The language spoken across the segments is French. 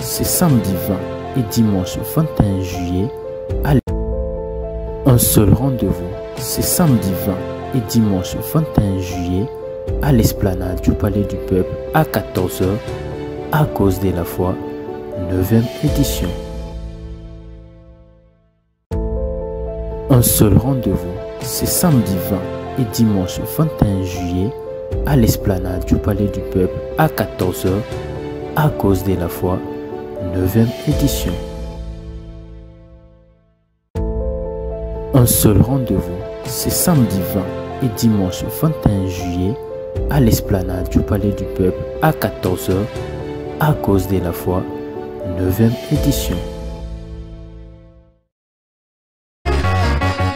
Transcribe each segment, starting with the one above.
c'est samedi 20 et dimanche 21 juillet à un seul rendez-vous, c'est samedi 20 et dimanche 21 juillet à l'esplanade du Palais du Peuple à 14 h à cause de la foi, 9e édition. Un seul rendez-vous, c'est samedi 20 et dimanche 21 juillet à l'esplanade du Palais du Peuple à 14 h à cause de la foi, 9e édition. Un seul rendez-vous, c'est samedi 20 et dimanche 21 juillet à l'esplanade du Palais du Peuple à 14 h à cause de la foi, 9e édition. Nous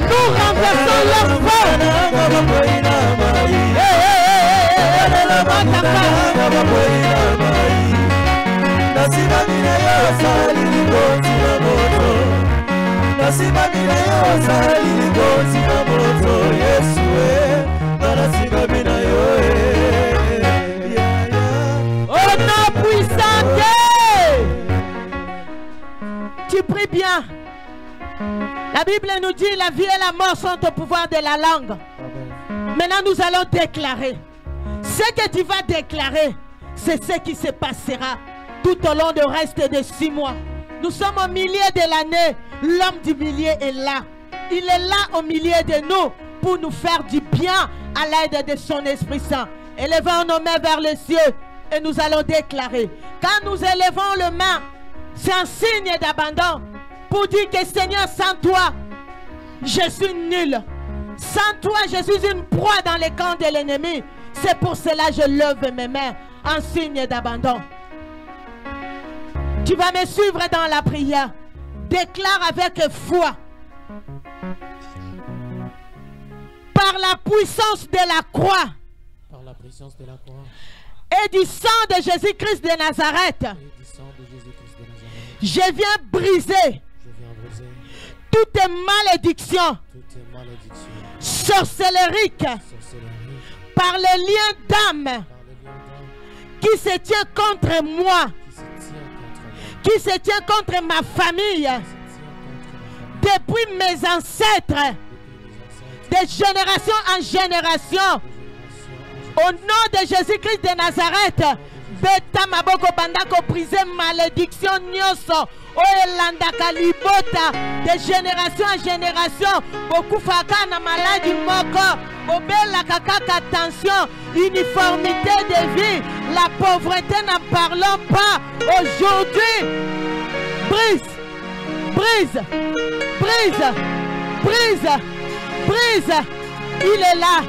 renversons leur foi. Oh non, puissant Dieu! Tu pries bien. La Bible nous dit la vie et la mort sont au pouvoir de la langue. Maintenant nous allons déclarer. Ce que tu vas déclarer, c'est ce qui se passera tout au long du reste de 6 mois. Nous sommes au milieu de l'année. L'homme du milieu est là. Il est là au milieu de nous pour nous faire du bien à l'aide de son Esprit Saint. Élevons nos mains vers les cieux et nous allons déclarer. Quand nous élevons les mains, c'est un signe d'abandon pour dire que Seigneur, sans toi, je suis nul. Sans toi, je suis une proie dans les camps de l'ennemi. C'est pour cela que je lève mes mains en signe d'abandon. Tu vas me suivre dans la prière. Déclare avec foi. Par la puissance de la croix. Par la puissance de la croix. Et du sang de Jésus-Christ de Nazareth. Je viens briser. Toutes malédictions. Sorcelleriques. Par les liens d'âme. Qui se tient contre moi. Qui se tient contre ma famille. Depuis mes ancêtres. De génération en génération. Au nom de Jésus-Christ de Nazareth. Beta maboko bandako brise malédiction nyoso. Oelandaka libota. De génération en génération. Beaucoup fakana maladie moko. Obela kakaka tension. Uniformité de vie. La pauvreté, n'en parlons pas. Aujourd'hui. Brise. Brise. Brise. Brise. Brise. Il est là.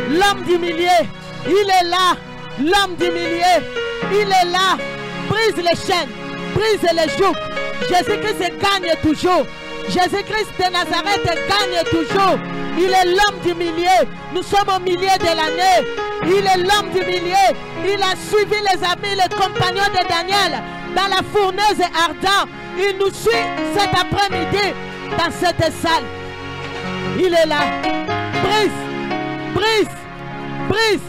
L'homme du milieu. Il est là. L'homme du milieu. Il est là. Brise les chaînes. Brise les jougs. Jésus-Christ gagne toujours. Jésus-Christ de Nazareth gagne toujours. Il est l'homme du milieu. Nous sommes au milieu de l'année. Il est l'homme du milieu. Il a suivi les amis, les compagnons de Daniel dans la fournaise ardente. Il nous suit cet après-midi dans cette salle. Il est là. Brise. Brise. Brise.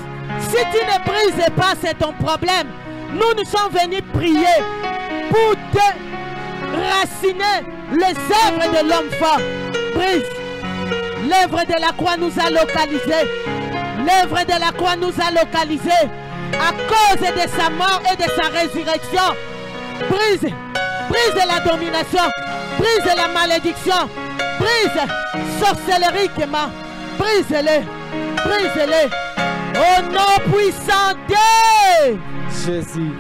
Si tu ne brises pas, c'est ton problème. Nous sommes venus prier pour déraciner les œuvres de l'homme fort. Brise. L'œuvre de la croix nous a localisés. L'œuvre de la croix nous a localisés. À cause de sa mort et de sa résurrection. Brise. Brise la domination. Brise la malédiction. Brise sorcelleriquement. Brise-les. Brise-les. Au nom puissant de Jésus.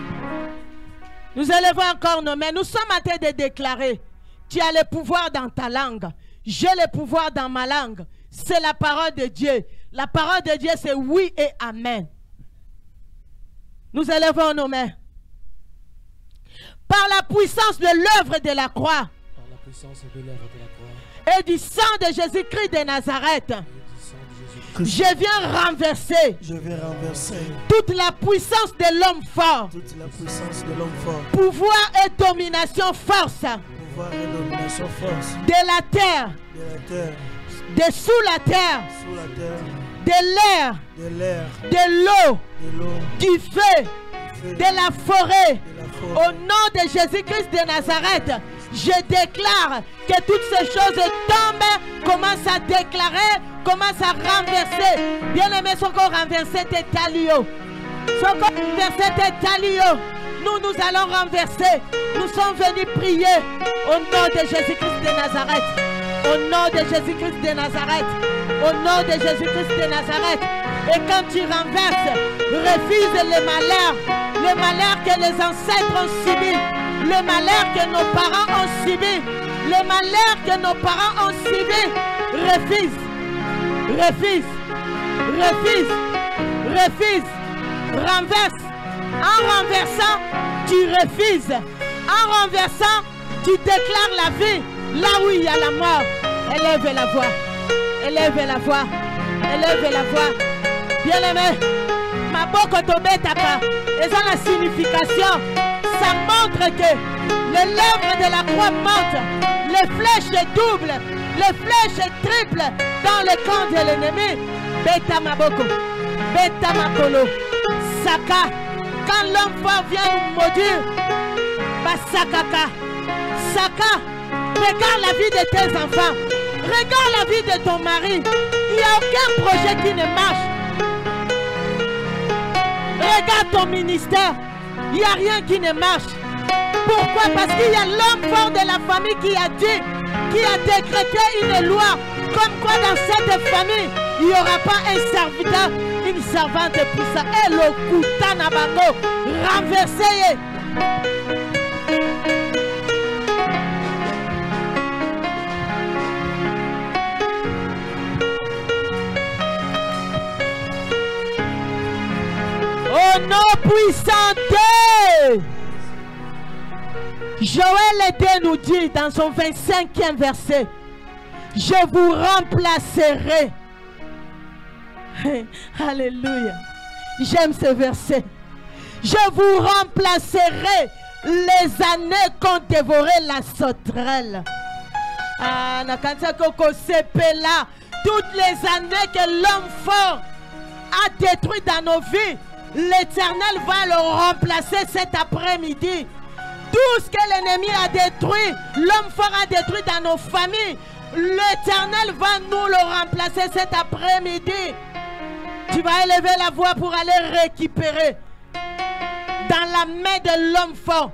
Nous élevons encore nos mains. Nous sommes en train de déclarer. Tu as le pouvoir dans ta langue. J'ai le pouvoir dans ma langue. C'est la parole de Dieu. La parole de Dieu, c'est oui et amen. Nous élevons nos mains. Par la puissance de l'œuvre de la croix. Par la puissance de l'œuvre de la croix. Et du sang de Jésus-Christ de Nazareth. Je viens renverser. Je vais renverser toute la puissance de l'homme fort. toute la puissance de l'homme fort. Pouvoir et domination force. Pouvoir et domination force. De la terre. De la terre. De sous la terre. Sous la terre. De l'air. De l'air. De l'eau. De l'eau. Du feu. De la forêt. De la Au nom de Jésus-Christ de Nazareth, je déclare que toutes ces choses tombent, commencent à déclarer, commencent à renverser. Bien-aimés, sont encore renversés tes taliots. Sont encore renversés tes taliots. Nous allons renverser. Nous sommes venus prier au nom de Jésus-Christ de Nazareth. Au nom de Jésus-Christ de Nazareth. Au nom de Jésus-Christ de Nazareth. Et quand tu renverses, refuse le malheur que les ancêtres ont subi, le malheur que nos parents ont subi, le malheur que nos parents ont subi. Refuse, refuse, refuse, refuse, renverse. En renversant, tu refuses. En renversant, tu déclares la vie là où il y a la mort. Élève la voix. Élève la voix. Élève la voix. Bien-aimé, ma boque tobetaka. Et ça la signification. Ça montre que les lèvres de la croix montent. Les flèches doubles. Les flèches triples dans le camp de l'ennemi. Beta ma boko. Beta ma polo. Saka. Quand l'homme fort vient nous maudire, Basakaka, Saka, regarde la vie de tes enfants, regarde la vie de ton mari. Il n'y a aucun projet qui ne marche. Regarde ton ministère, il n'y a rien qui ne marche. Pourquoi? Parce qu'il y a l'homme fort de la famille qui a dit, qui a décrété une loi, comme quoi dans cette famille, il n'y aura pas un serviteur, une servante puissante. Et le Koutana Bango, renversé. Oh non puissant Dieu! Joël 2 nous dit dans son 25e verset, je vous remplacerai. Alléluia. J'aime ce verset. Je vous remplacerai les années qu'ont dévoré la sauterelle. Ah, toutes les années que l'homme fort a détruit dans nos vies, l'Éternel va le remplacer cet après-midi. Tout ce que l'ennemi a détruit, l'homme fort a détruit dans nos familles, l'Éternel va nous le remplacer cet après-midi. Tu vas élever la voix pour aller récupérer dans la main de l'homme fort.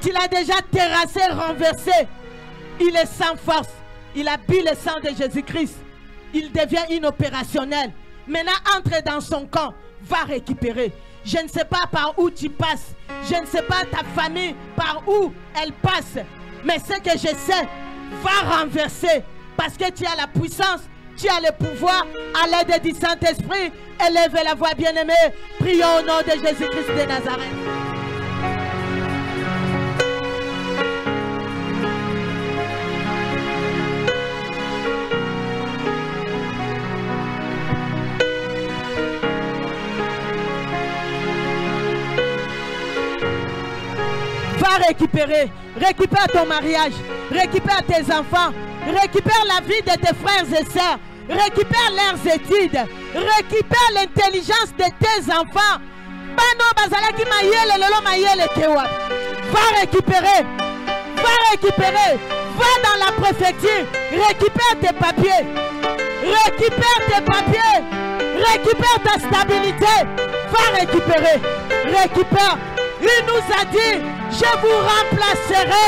Tu l'as déjà terrassé, renversé. Il est sans force. Il a bu le sang de Jésus-Christ. Il devient inopérationnel. Maintenant, entre dans son camp. Va récupérer. Je ne sais pas par où tu passes. Je ne sais pas ta famille par où elle passe. Mais ce que je sais, va renverser. Parce que tu as la puissance, tu as le pouvoir. À l'aide du Saint-Esprit, élève la voix, bien-aimée. Prions au nom de Jésus-Christ de Nazareth. Récupérer, récupère ton mariage, récupère tes enfants, récupère la vie de tes frères et sœurs, récupère leurs études, récupère l'intelligence de tes enfants. Va récupérer, va dans la préfecture, récupère tes papiers, récupère ta stabilité, va récupérer, récupère. Il nous a dit, je vous remplacerai.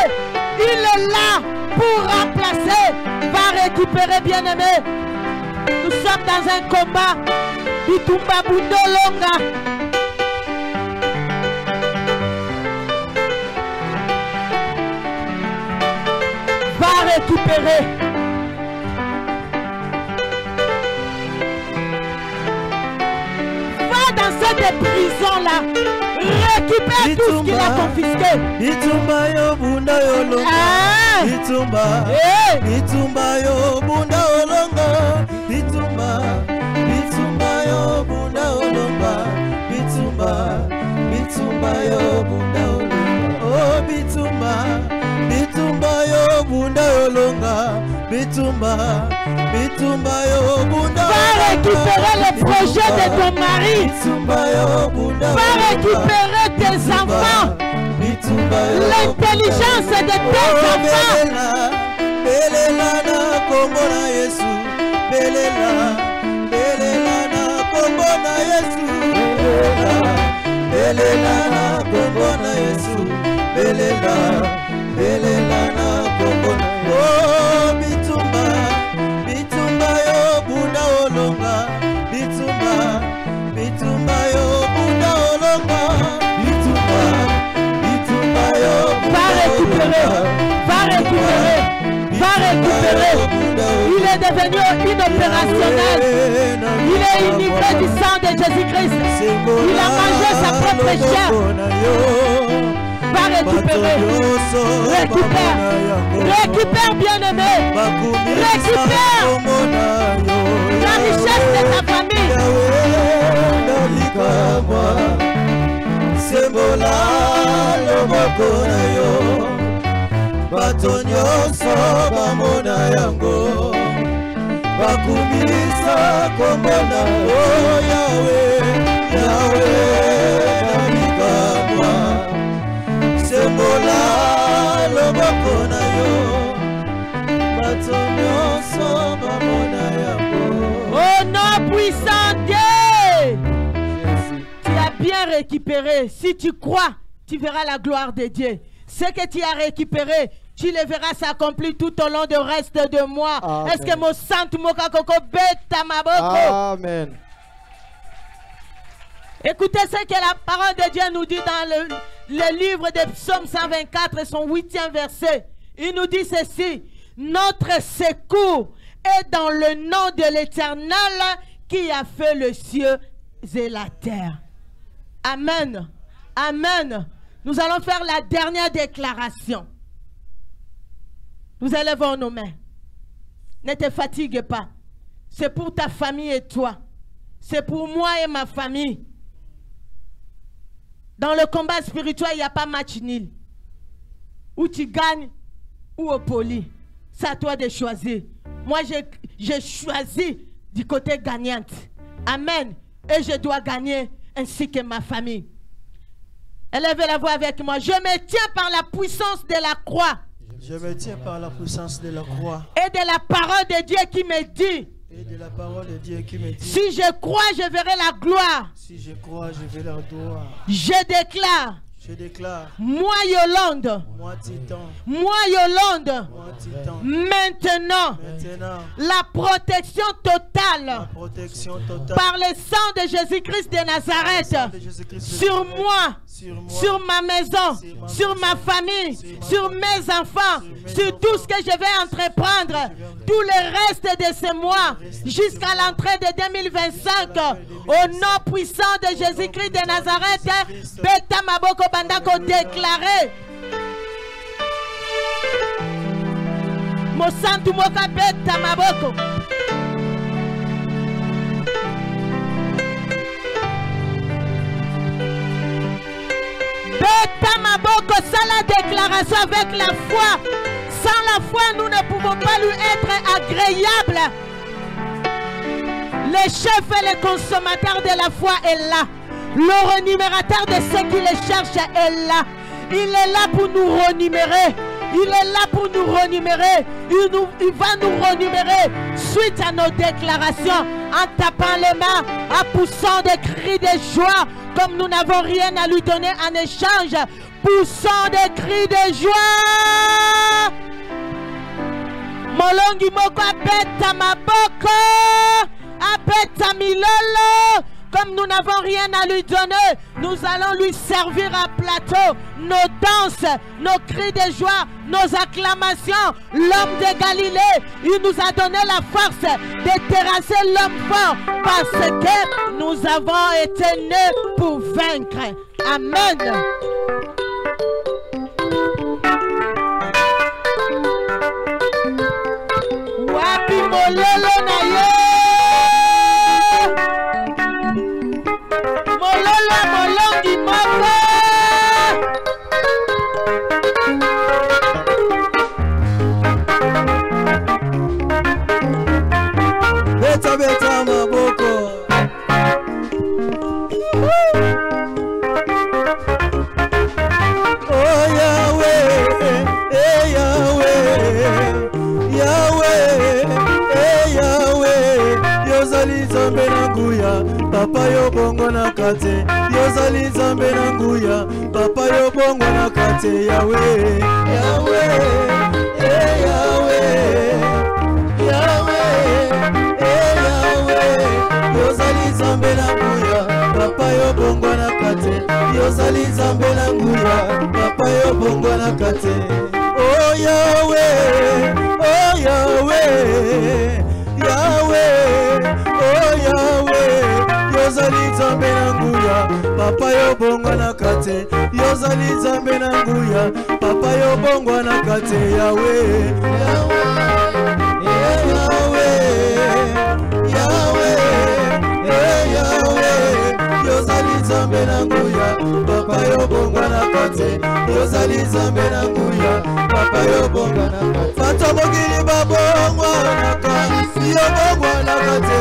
Il est là pour remplacer. Va récupérer, bien-aimé. Nous sommes dans un combat. Bitumba Bundolonga. Va récupérer. Va dans cette prison-là. Récupère tout ce qu'il a confisqué. Bitumba yo bunda yo longa. Bitumba. Bitumba yo bunda yo longa. Bitumba. Bitumba yo bunda yo longa. Bitumba. Bitumba yo bunda yo longa. Oh bitumba. Bitumba yo bunda yo longa. Bitumba. Bitumba yo bunda. Va récupérer le projet de ton mari. Va récupérer tes enfants. l'intelligence de tes enfants. Belela na kombo na Yesu. Belela na kombo na Yesu. Belela na kombo na Yesu. Belela na kombo na Yesu. Oh bitumba yo bunda olonga. Bitumba yo bunda olonga. Bitumba yo va récupérer. Il est devenu inopérationnel. Il est unifié du sang de Jésus-Christ. Il a mangé sa propre chair. Va récupérer. Récupère bien-aimé. Récupère la richesse de ta famille. Bato nyonso bamona yango bakumisa komona o Yawe na likamwa sembola loboko na yo bato nyonso bamona yango. Oh non puissant Dieu, tu as bien récupéré. Si tu crois, tu verras la gloire de Dieu. Ce que tu as récupéré, tu le verras s'accomplir tout au long du reste de mois. Est-ce que mon santo moka koko beta maboko? Amen. Écoutez ce que la parole de Dieu nous dit dans le livre de Psaume 124, son 8e verset. Il nous dit ceci: notre secours est dans le nom de l'Éternel qui a fait les cieux et la terre. Amen. Amen. Nous allons faire la dernière déclaration. Nous élevons nos mains. Ne te fatigue pas. C'est pour ta famille et toi. C'est pour moi et ma famille. Dans le combat spirituel, il n'y a pas match nul. Ou tu gagnes ou au poli. C'est à toi de choisir. Moi, j'ai choisi du côté gagnante. Amen. Et je dois gagner ainsi que ma famille. Élevez la voix avec moi. Je me tiens par la puissance de la croix. Je me tiens par la puissance de la croix. Et de la parole de Dieu qui me dit. Et de la parole de Dieu qui me dit. Si je crois, je verrai la gloire. Si je crois, je verrai la gloire. Je déclare. Je déclare. Moi Yolande. Moi Titan. Moi Yolande. Moi Titan. Maintenant. La protection totale. La protection totale. Par le sang de Jésus-Christ de Nazareth. Sur moi. Sur ma maison. Sur ma famille. Sur mes enfants. Sur tout ce que je vais entreprendre. Tout le reste de ce mois. Jusqu'à l'entrée de 2025. Au nom puissant de Jésus-Christ de Nazareth. Beta Maboko Bandako déclaré. Mosantu Moka Beta Maboko. Beta Maboko, ça la déclaration avec la foi. Sans la foi, nous ne pouvons pas lui être agréables. Le chef et le consommateur de la foi est là. Le renumérateur de ceux qui le cherchent est là. Il est là pour nous renumérer. Il est là pour nous renumérer. Il va nous renumérer suite à nos déclarations, en tapant les mains, en poussant des cris de joie, comme nous n'avons rien à lui donner en échange. Poussant des cris de joie. Molongi moko apeta maboko, apeta milolo. Comme nous n'avons rien à lui donner, nous allons lui servir à plateau nos danses, nos cris de joie, nos acclamations. L'homme de Galilée, il nous a donné la force de terrasser l'homme fort parce que nous avons été nés pour vaincre. Amen. Wapi mololo na yo. Mololo molongi moko. Beta beta maboko. Oh kate yozali nzambe na nguya papa yo bongo na kate yawe yawe yawe yawe yawe yozali nzambe na nguya papa yo bongo na kate yozali nzambe na nguya papa yo bongo na kate oh yawe Yahweh, oh Yahweh, yozali nzambe na nguya, papa yo bongo na kate, yozali nzambe na nguya, papa yo bongo na kate, Yahweh, Yahweh, yozali nzambe na nguya, papa yo bongo na kate, yozali nzambe na nguya, papa yo bongo na kate, fata mokili babongo na kate, yo bongo na kate,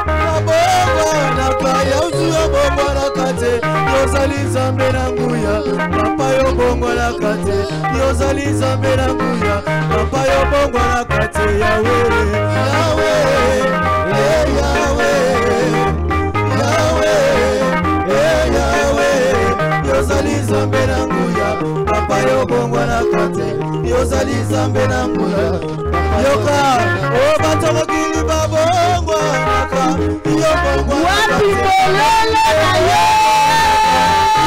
babongo na kate, yo bongo na kate, yozali nzambe na nguya, papa yo bongo na kate, yozali nzambe na nguya, papa yo bongo na kate, Yahweh, Yahweh, yozali nzambe na nguya, papa yo bongo na kate, yozali nzambe na nguya, yoka o bato mokili babongo naka, yo bongo na kate,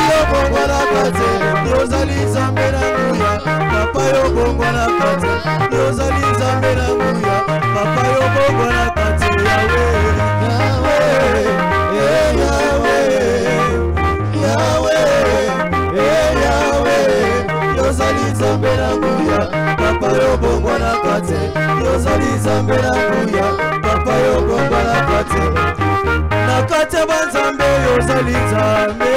yo bongo na kate, yozali nzambe na nguya, papa yo bongo na kate, yozali nzambe na nguya, papa yo bongo na kate, Yahweh, yozali nzambe na nguya, papa yo bongo na kate, yozali nzambe na nguya, papa yo bongo na kate, na kate banzambe yozali nzambe,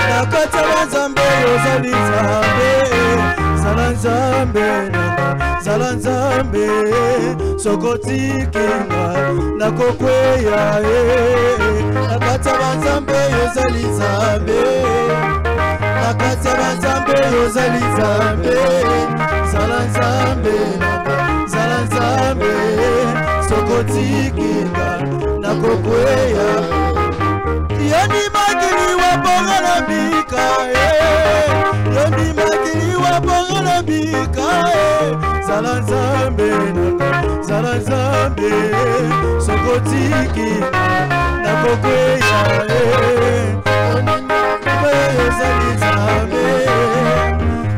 na kate banzambe yozali nzambe, zala nzambe nanga, zala nzambe, sokotikinga nakokweya na kate banzambe yozali nzambe, nakati banzambe yozali nzambe, zala nzambe nanga, zala nzambe, sokotikinga nakokweya, yoni makili wa bongo na bika, yoni makili wa bongo na bika, zala nzambe nanga, zala nzambe, sokotikinga nakokweya, yozali nzambe,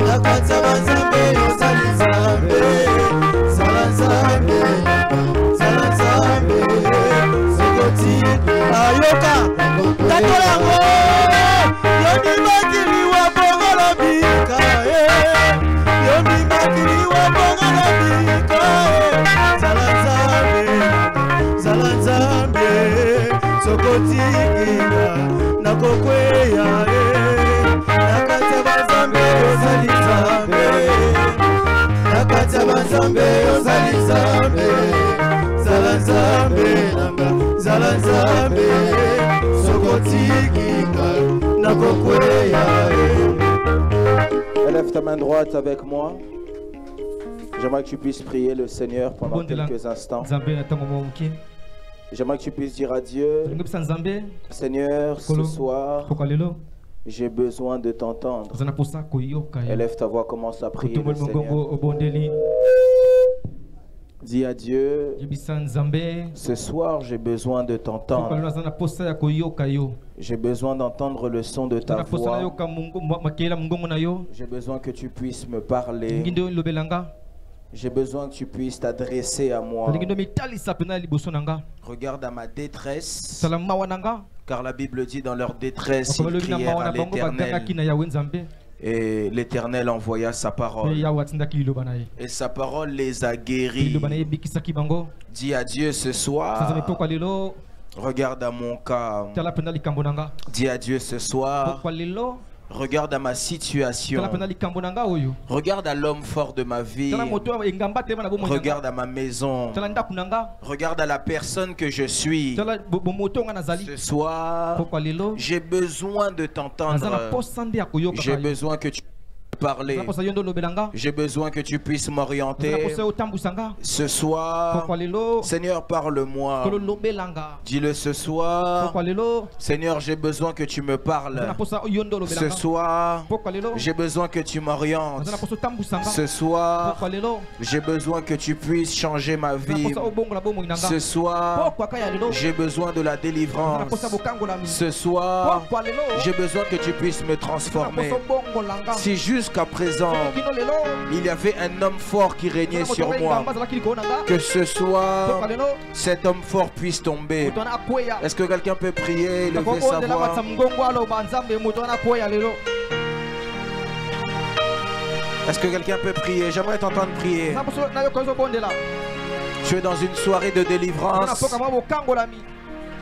nakati banzambe yozali nzambe, zala nzambe, zala nzambe, sokoti ayoka tatola yango, yoni makili wa bongo na bika, yoni makili wa bongo na bika, zala nzambe, zala nzambe, sokoti nakokweya, nakati banzambe yozali nzambe, nakati banzambe yozali nzambe, zala nzambe nanga, zala nzambe, sokotikinga nakokweya. Lève ta main droite avec moi. J'aimerais que tu puisses prier le Seigneur pendant quelques instants. J'aimerais que tu puisses dire à Dieu, Seigneur, ce soir, j'ai besoin de t'entendre. Élève ta voix, commence à prier le Seigneur. Dis à Dieu, ce soir, j'ai besoin de t'entendre. J'ai besoin d'entendre le son de ta voix. J'ai besoin que tu puisses me parler. J'ai besoin que tu puisses t'adresser à moi. Regarde à ma détresse, car la Bible dit dans leur détresse, ils crièrent à l'Éternel. Et l'Éternel envoya sa parole. Et sa parole les a guéris. Dis à Dieu ce soir, regarde à mon cas. Dis à Dieu ce soir, regarde à ma situation. Regarde à l'homme fort de ma vie. Regarde à ma maison. Regarde à la personne que je suis. Ce soir, j'ai besoin de t'entendre. J'ai besoin que tu parler. J'ai besoin que tu puisses m'orienter. Ce soir, Seigneur, parle-moi. Dis-le ce soir. Seigneur, j'ai besoin que tu me parles. Ce soir, j'ai besoin que tu m'orientes. Ce soir, j'ai besoin que tu puisses changer ma vie. Ce soir, j'ai besoin de la délivrance. Ce soir, j'ai besoin que tu puisses me transformer. Si jusqu'à présent, il y avait un homme fort qui régnait sur moi, que ce soir, cet homme fort puisse tomber. Est-ce que quelqu'un peut prier, lever sa voix? Est-ce que quelqu'un peut prier? J'aimerais t'entendre prier. Tu es dans une soirée de délivrance.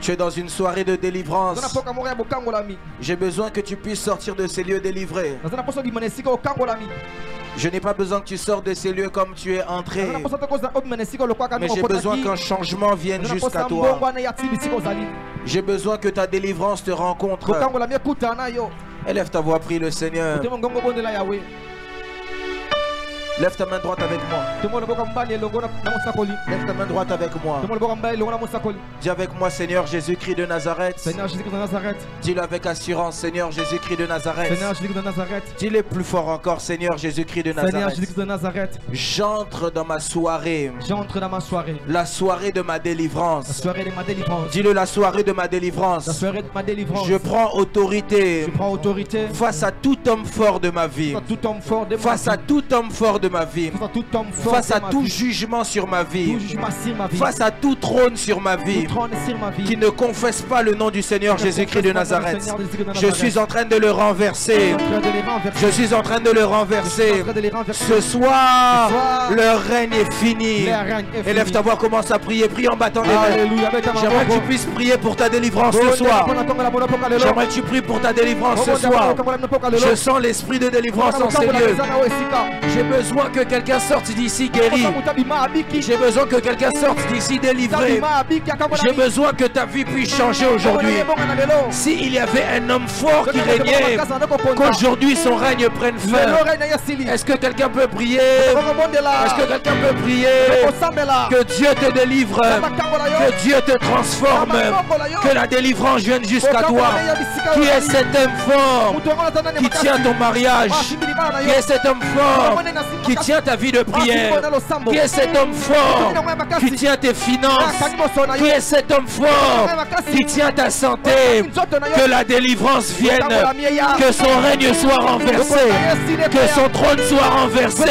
Tu es dans une soirée de délivrance. J'ai besoin que tu puisses sortir de ces lieux délivrés. Je n'ai pas besoin que tu sortes de ces lieux comme tu es entré. Mais j'ai besoin qu'un changement vienne jusqu'à toi. J'ai besoin que ta délivrance te rencontre. Élève ta voix, prie le Seigneur. Lève ta main droite avec moi. Lève ta main droite avec moi. Dis avec moi, Seigneur Jésus-Christ de Nazareth. Dis-le avec assurance, Seigneur Jésus-Christ de Nazareth. Dis-le plus fort encore, Seigneur Jésus-Christ de Nazareth. J'entre dans ma soirée. La soirée de ma délivrance. Dis-le, la soirée de ma délivrance. Je prends autorité face à tout homme fort de ma vie. Face à tout homme fort de ma vie, face à tout jugement sur ma vie, face à tout trône sur ma vie, qui ne confesse pas le nom du Seigneur Jésus-Christ de Nazareth. Je suis en train de le renverser. Je suis en train de le renverser. Ce soir, leur règne est fini. Élève ta voix, commence à prier. Prie en battant les mains. J'aimerais que tu puisses prier pour ta délivrance ce soir. J'aimerais que tu pries pour ta délivrance ce soir. Je sens l'esprit de délivrance en ces lieux. J'ai besoin que quelqu'un sorte d'ici guéri. J'ai besoin que quelqu'un sorte d'ici délivré. J'ai besoin que ta vie puisse changer aujourd'hui. S'il y avait un homme fort qui régnait, qu'aujourd'hui son règne prenne fin. Est-ce que quelqu'un peut prier? Est-ce que quelqu'un peut prier? Que Dieu te délivre, que Dieu te transforme, que la délivrance vienne jusqu'à toi. Qui est cet homme fort qui tient ton mariage? Qui est cet homme fort qui tient ta vie de prière? Qui est cet homme fort qui tient tes finances? Qui est cet homme fort qui tient ta santé? Que la délivrance vienne, que son règne soit renversé, que son trône soit renversé.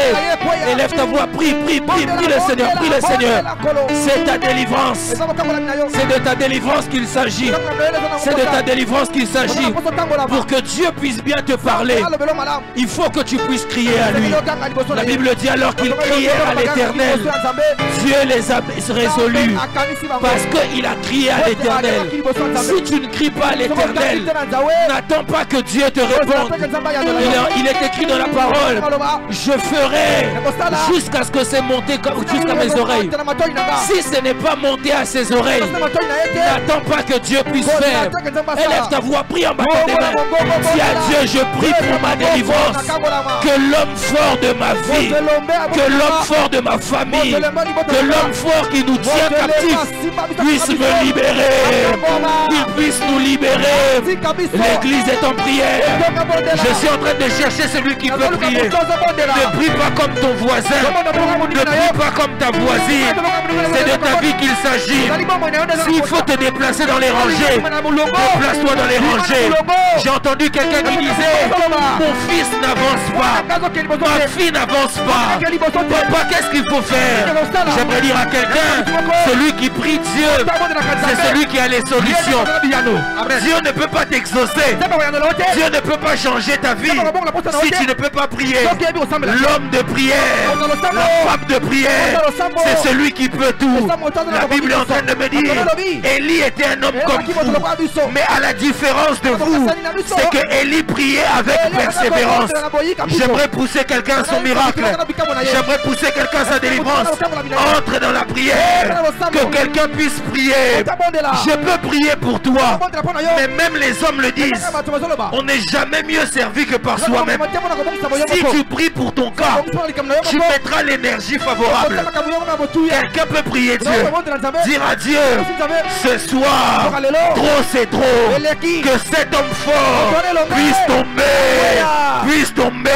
Élève ta voix, prie, prie, prie, prie le Seigneur, prie le Seigneur. C'est ta délivrance. C'est de ta délivrance qu'il s'agit. C'est de ta délivrance qu'il s'agit. Pour que Dieu puisse bien te parler, il faut que tu puisses crier à lui. La Bible dit alors qu'il criait à l'Éternel, Dieu les a résolus parce qu'il a crié à l'Éternel. Si tu ne cries pas à l'Éternel, n'attends pas que Dieu te réponde. Il est écrit dans la parole, je ferai jusqu'à ce que c'est monté jusqu'à mes oreilles. Si ce n'est pas monté à ses oreilles, n'attends pas que Dieu puisse faire. Élève ta voix, prie en battant des mains. Dis à Dieu, je prie pour ma délivrance. Que l'homme fort de ma vie, que l'homme fort de ma famille, que l'homme fort qui nous tient captifs puisse me libérer, qu'il puisse nous libérer. L'église est en prière. Je suis en train de chercher celui qui peut prier. Ne prie pas comme ton voisin, ne prie pas comme ta voisine. C'est de ta vie qu'il s'agit. S'il faut te déplacer dans les rangées, déplace-toi dans les rangées. J'ai entendu quelqu'un qui disait, mon fils n'avance pas, ma fille n'avance pas. Papa, qu'est-ce qu'il faut faire? J'aimerais dire à quelqu'un, celui qui prie Dieu, c'est celui qui a les solutions. Dieu ne peut pas t'exaucer. Dieu ne peut pas changer ta vie si tu ne peux pas prier. L'homme de prière, la femme de prière, c'est celui qui peut tout. La Bible est en train de me dire, Élie était un homme comme vous, mais à la différence de vous, c'est que Élie priait avec persévérance. J'aimerais pousser quelqu'un à son miracle. miracle. J'aimerais pousser quelqu'un à sa délivrance. Entre dans la prière. Que quelqu'un puisse prier. Je peux prier pour toi. Mais même les hommes le disent. On n'est jamais mieux servi que par soi-même. Si tu pries pour ton cas, tu mettras l'énergie favorable. Quelqu'un peut prier Dieu. Dire à Dieu, ce soir, trop c'est trop. Que cet homme fort puisse tomber. Puisse tomber.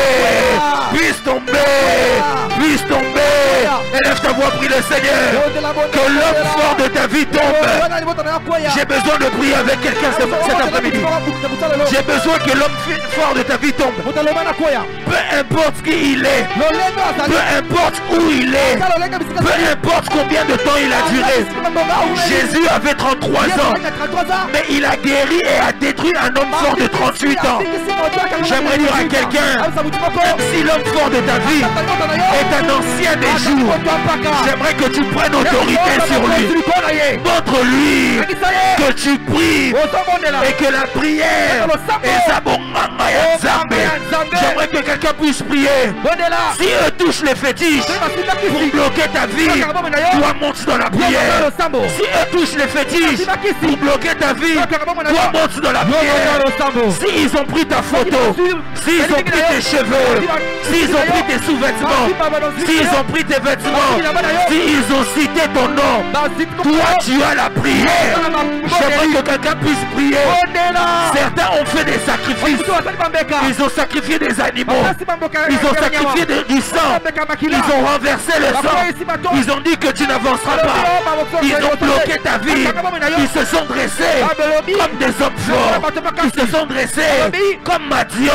Puisse tomber. Puisse tomber. Élève ta voix, prie le Seigneur. Que l'homme fort de ta vie tombe. J'ai besoin de prier avec quelqu'un cet après-midi. J'ai besoin que l'homme fort de ta vie tombe. Peu importe qui il est. Peu importe où il est. Peu importe combien de temps il a duré. Jésus avait 33 ans. Mais il a guéri et a détruit un homme fort de 38 ans. J'aimerais dire à quelqu'un, même si l'homme fort de ta vie est un ancien des jours, j'aimerais que tu prennes autorité sur lui. Montre-lui que tu pries et que la prière est sa bonganga ya Nzambe. J'aimerais que quelqu'un puisse prier. Si eux touchent les fétiches pour bloquer ta vie, toi monte dans la prière. Si eux touchent les fétiches pour bloquer ta vie, toi monte dans la prière. S'ils ont pris ta photo, s'ils ont pris tes cheveux, s'ils ont pris tes sous-vêtements, s'ils ont pris tes vêtements, s'ils ont cité ton nom, toi tu as la prière. J'aimerais que quelqu'un puisse prier. Certains ont fait des sacrifices. Ils ont sacrifié des animaux. Ils ont sacrifié du sang. Ils ont renversé le sang. Ils ont dit que tu n'avanceras pas. Ils ont bloqué ta vie. Ils se sont dressés comme des hommes forts. Ils se sont dressés comme Madian.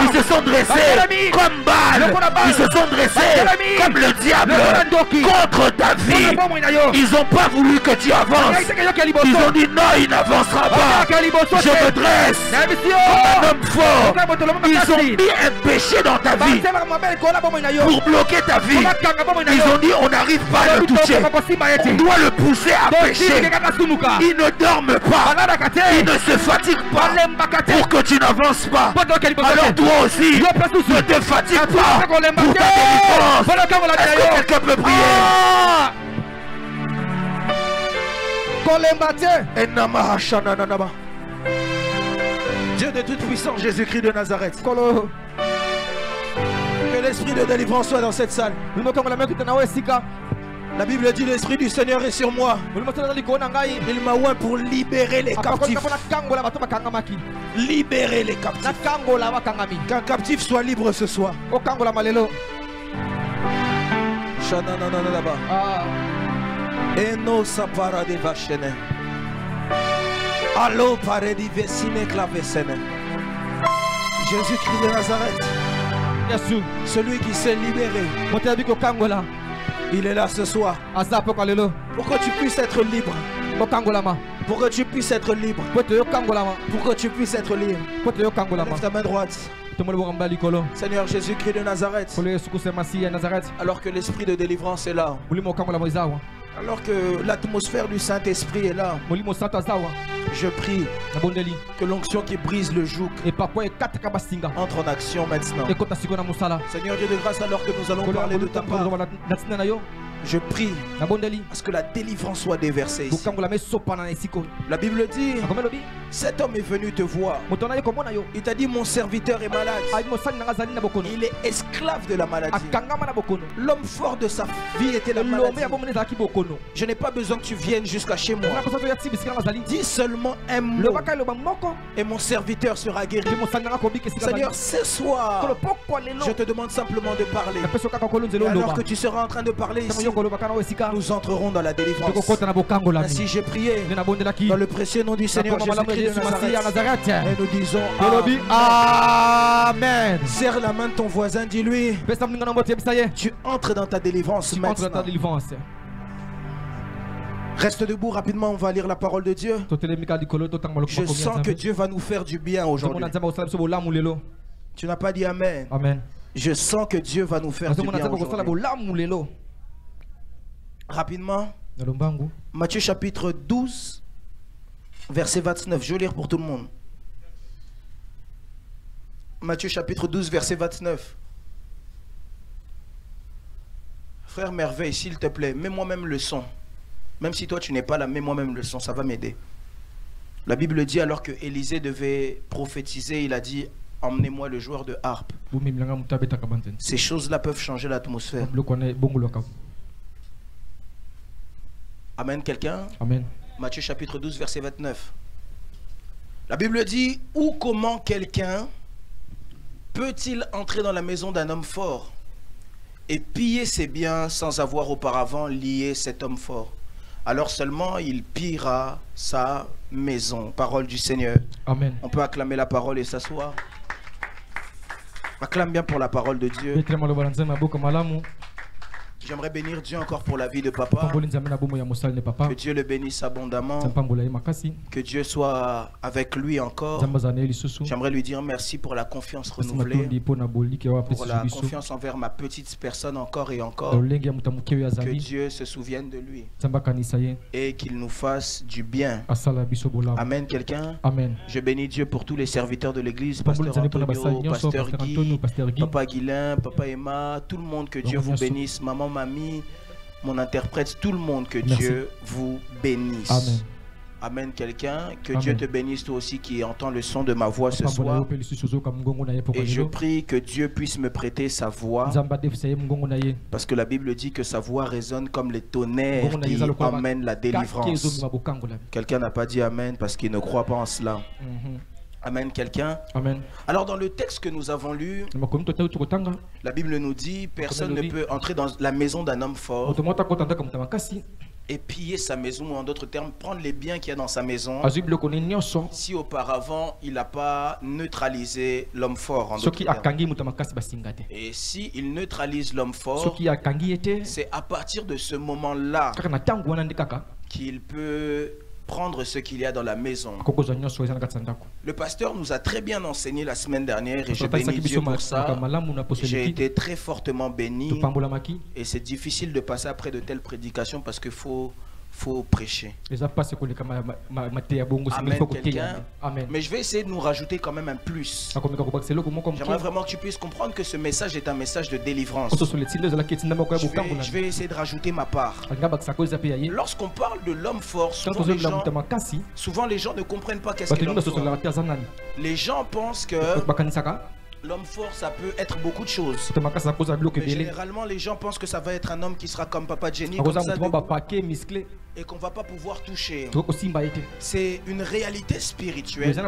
Ils se sont dressés comme Baal. Ils se sont dressés comme le diable contre ta vie. Ils n'ont pas voulu que tu avances. Ils ont dit non, il n'avancera pas. Je me dresse comme un homme fort. Ils ont mis un péché dans ta vie pour bloquer ta vie. Ils ont dit on n'arrive pas à le toucher. On doit le pousser à pécher. Il ne dorme pas. Il ne se fatigue pas pour que tu n'avances pas. Alors toi aussi, ne te fatigue pas pour ta délivrance. Est-ce que quelqu'un peut prier? Dieu de toute puissance, Jésus-Christ de Nazareth. Que l'esprit de délivrance soit dans cette salle. La Bible dit l'esprit du Seigneur est sur moi. Il m'a oint pour libérer les captifs. Libérer les captifs. Qu'un captif soit libre ce soir. Eno sapara de vachene. Allo pare di vesine clavesene. Jésus-Christ de Nazareth. Celui qui s'est libéré. Il est là ce soir. Pour que tu puisses être libre. Pour que tu puisses être libre. Pour que tu puisses être libre. Lève ta main droite. Seigneur Jésus-Christ de Nazareth. Alors que l'esprit de délivrance est là. Alors que l'atmosphère du Saint-Esprit est là. Je prie que l'onction qui brise le joug entre en action maintenant. Seigneur Dieu de grâce, alors que nous allons parler de ta part, je prie à ce que la délivrance soit déversée ici. La Bible dit, cet homme est venu te voir. Il t'a dit, mon serviteur est malade. Il est esclave de la maladie. L'homme fort de sa vie était la maladie. Je n'ai pas besoin que tu viennes jusqu'à chez moi. Dis seulement un mot et mon serviteur sera guéri. Seigneur, ce soir, je te demande simplement de parler. Et alors que tu seras en train de parler ici, nous entrerons dans la délivrance. Ainsi j'ai prié dans le précieux nom du Seigneur Jésus-Christ de Nazareth. Et nous disons Amen. Serre la main de ton voisin, dis-lui, tu entres dans ta délivrance maintenant. Reste debout rapidement, on va lire la parole de Dieu. Je sens que Dieu va nous faire du bien aujourd'hui. Tu n'as pas dit Amen. Amen. Je sens que Dieu va nous faire du bien aujourd'hui. Rapidement, Matthieu chapitre 12, verset 29. Je vais lire pour tout le monde. Matthieu chapitre 12, verset 29. Frère Merveille, s'il te plaît, mets-moi même le son. Même si toi tu n'es pas là, mets-moi même le son, ça va m'aider. La Bible dit alors que Élisée devait prophétiser, il a dit emmenez-moi le joueur de harpe. Ces choses-là peuvent changer l'atmosphère. Amen, quelqu'un? Amen. Matthieu chapitre 12, verset 29. La Bible dit, ou comment quelqu'un peut-il entrer dans la maison d'un homme fort et piller ses biens sans avoir auparavant lié cet homme fort? Alors seulement il pillera sa maison. Parole du Seigneur. Amen. On peut acclamer la parole et s'asseoir. Acclame bien pour la parole de Dieu. J'aimerais bénir Dieu encore pour la vie de papa. Que Dieu le bénisse abondamment. Que Dieu soit avec lui encore. J'aimerais lui dire merci pour la confiance renouvelée. Pour la confiance envers ma petite personne encore et encore. Que Dieu se souvienne de lui. Et qu'il nous fasse du bien. Amen, quelqu'un? Amen. Je bénis Dieu pour tous les serviteurs de l'église. Pasteur Antonio, Pasteur Guy, Papa Guilain, Papa Emma, tout le monde, que Dieu vous bénisse. Maman, mamie, mon interprète, tout le monde, que Dieu vous bénisse. Amen. Amen, quelqu'un. Que Dieu te bénisse toi aussi qui entend le son de ma voix ce soir. Et je prie que Dieu puisse me prêter sa voix. Parce que la Bible dit que sa voix résonne comme les tonnerres qui amènent la délivrance. Quelqu'un n'a pas dit Amen parce qu'il ne croit pas en cela. Amen, quelqu'un. Amen. Alors dans le texte que nous avons lu, la Bible nous dit personne ne peut entrer dans la maison d'un homme fort et piller sa maison, ou en d'autres termes prendre les biens qu'il y a dans sa maison, si auparavant il n'a pas neutralisé l'homme fort, en d'autres termes. Et si il neutralise l'homme fort, c'est à partir de ce moment-là qu'il peut prendre ce qu'il y a dans la maison. Le pasteur nous a très bien enseigné la semaine dernière et je bénis Dieu pour ça. J'ai été très fortement béni et c'est difficile de passer après de telles prédications parce qu'il faut prêcher. Amen, quelqu'un. Mais je vais essayer de nous rajouter quand même un plus. J'aimerais vraiment que tu puisses comprendre que ce message est un message de délivrance. Je vais essayer de rajouter ma part. Lorsqu'on parle de l'homme fort, souvent les gens ne comprennent pas qu'est-ce que l'homme fort. Les gens pensent que l'homme fort, ça peut être beaucoup de choses. Mais généralement, les gens pensent que ça va être un homme qui sera comme Papa Jenny, comme ça, et qu'on ne va pas pouvoir toucher. C'est une réalité spirituelle.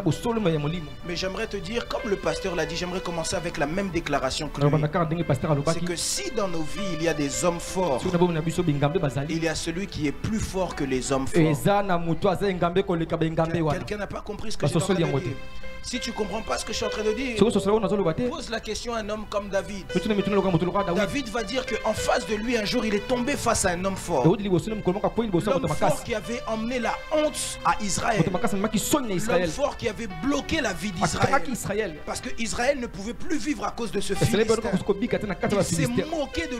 Mais j'aimerais te dire, comme le pasteur l'a dit, j'aimerais commencer avec la même déclaration que lui. C'est que si dans nos vies, il y a des hommes forts, il y a celui qui est plus fort que les hommes forts. Quelqu'un n'a pas compris ce que je suis en train de dire. Si tu ne comprends pas ce que je suis en train de dire, pose la question à un homme comme David. David va dire qu'en face de lui, un jour, il est tombé face à un homme fort. L'homme fort qui avait emmené la honte à Israël. L'homme fort qui avait bloqué la vie d'Israël. Parce que Israël ne pouvait plus vivre à cause de ce Philistin. Il s'est moqué du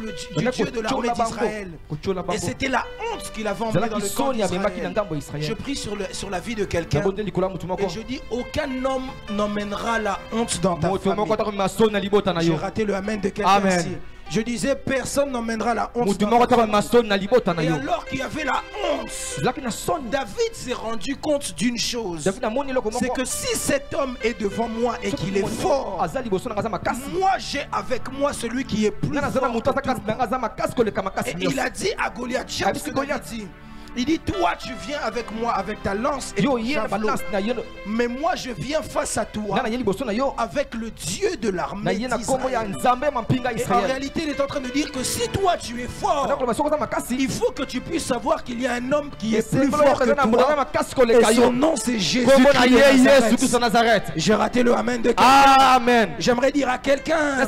Dieu de l'armée d'Israël. Et c'était la honte qu'il avait emmenée dans le camp d'Israël. Je prie sur la vie de quelqu'un. Et je dis, aucun homme n'emmènera la honte dans ta famille. J'ai raté le amen de quelqu'un ici. Je disais, personne n'emmènera la honte dans ta famille. Et alors qu'il y avait la honte, David s'est rendu compte d'une chose. C'est que si cet homme est devant moi et qu'il est fort, moi j'ai avec moi celui qui est plus fort que tout. Et il a dit à Goliath, j'aime ce que David dit. Il dit, toi tu viens avec moi avec ta lance et ton javelot, mais moi je viens face à toi avec le Dieu de l'armée d'Israël. Et en réalité il est en train de dire que si toi tu es fort, il faut que tu puisses savoir qu'il y a un homme qui est plus fort que toi, et son nom c'est Jésus-Christ de Nazareth. J'ai raté le amen de quelqu'un. J'aimerais dire à quelqu'un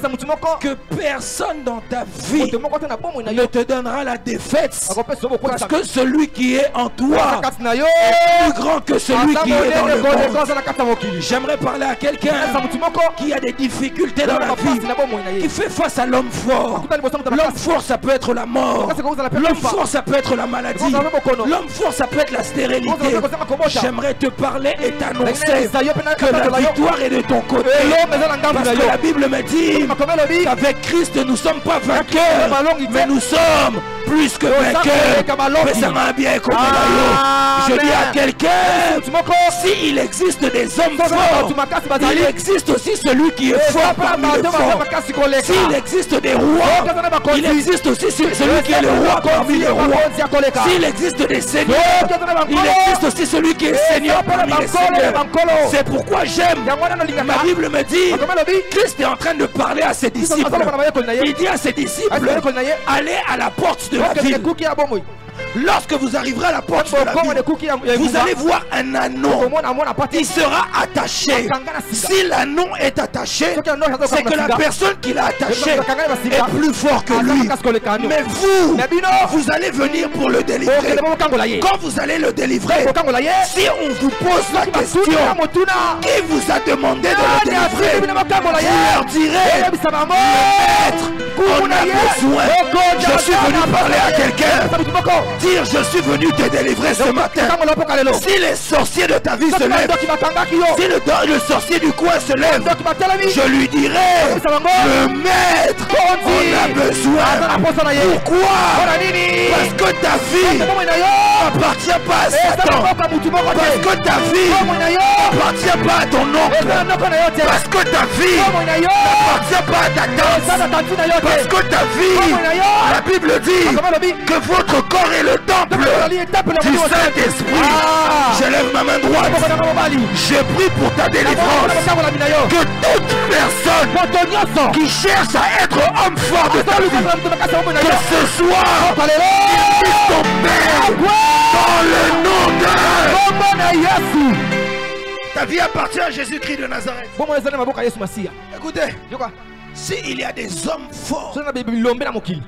que personne dans ta vie ne te donnera la défaite, parce que celui qui est en toi est plus grand que celui qui est dans le monde. J'aimerais parler à quelqu'un qui a des difficultés dans la vie, qui fait face à l'homme fort. L'homme fort, ça peut être la mort. L'homme fort, ça peut être la maladie. L'homme fort, ça peut être la stérilité. J'aimerais te parler et t'annoncer que la victoire est de ton côté. Parce que la Bible me dit qu'avec Christ, nous ne sommes pas vainqueurs, mais nous sommes plus que vainqueurs. Mais ça m'a bien compris. Je dis à quelqu'un, s'il existe des hommes forts, il existe aussi celui qui est fort parmi les forts. S'il existe des rois, il existe aussi celui qui est le roi parmi les rois. S'il existe des seigneurs, il existe aussi celui qui est seigneur parmi les seigneurs. C'est pourquoi j'aime. Ma Bible me dit, Christ est en train de parler à ses disciples. Il dit à ses disciples, allez à la porte de la ville. Lorsque vous arriverez à la porte de la ville, vous allez voir un anneau. Il sera attaché. Si l'anneau est attaché, c'est que la personne qui l'a attaché est plus fort que lui. Mais vous allez venir pour le délivrer. Quand vous allez le délivrer, si on vous pose la question, qui vous a demandé de le délivrer, vous leur direz, le maître, on a besoin. Je suis venu parler à quelqu'un. Dire je suis venu te délivrer ce matin. Si les sorciers de ta vie se lèvent, si le sorcier du coin se lève, je lui dirai, le maître, on a besoin. Pourquoi? Parce que ta vie n'appartient pas à Satan. Parce que ta vie n'appartient pas à ton oncle. Parce que ta vie n'appartient pas à ta tante. Parce que ta vie, la Bible dit que votre corps est le temple du Saint-Esprit. Je lève ma main droite. Je prie pour ta délivrance. Que toute personne qui cherche à être homme fort de ta vie, que ce soit ton Père dans le nom de ta vie appartient à Jésus-Christ de Nazareth. Écoutez, s'il y a des hommes forts,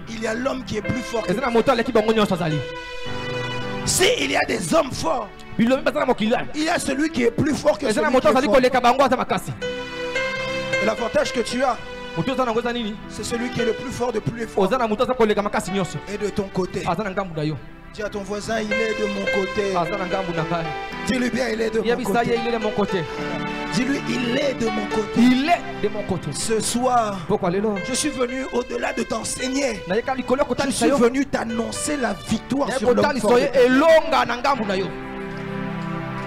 il y a l'homme qui est plus fort que lui. S'il y a des hommes forts, il y a celui qui est plus fort que celui qui est fort. Et l'avantage que tu as, c'est celui qui est le plus fort de plus les forts. Et de ton côté. Dis à ton voisin, il est de mon côté. Dis-lui bien, il est de mon côté. Dis-lui, il est de mon côté. Il est de mon côté. Ce soir, je suis venu au-delà de t'enseigner. Je suis venu t'annoncer la victoire sur l'homme fort.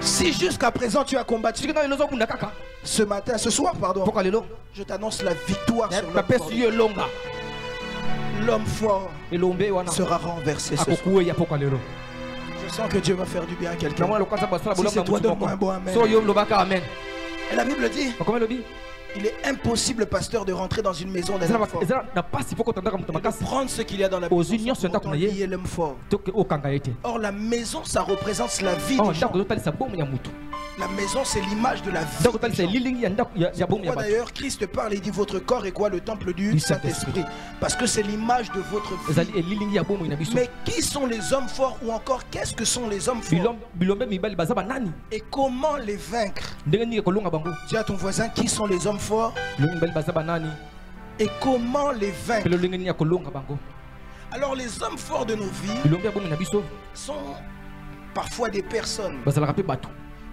Si jusqu'à présent tu as combattu, ce soir, je t'annonce la victoire sur l'homme fort. L'homme fort sera renversé ce soir. Je sens que Dieu va faire du bien à quelqu'un. Si c'est toi, donne-moi un bon amen. Et la Bible dit, il est impossible, pasteur, de rentrer dans une maison d'un homme fort et de prendre ce qu'il y a dans la maison sans pourtant lier l'homme fort. Or, la maison, ça représente la vie des gens. La maison, c'est l'image de la vie des gens. Pourquoi d'ailleurs Christ parle et dit votre corps est quoi? Le temple du Saint-Esprit. Parce que c'est l'image de votre vie. Mais qui sont les hommes forts, ou encore qu'est-ce que sont les hommes forts? Et comment les vaincre? Dis à ton voisin, qui sont les hommes forts? Et comment les vaincre? Alors les hommes forts de nos vies sont parfois des personnes.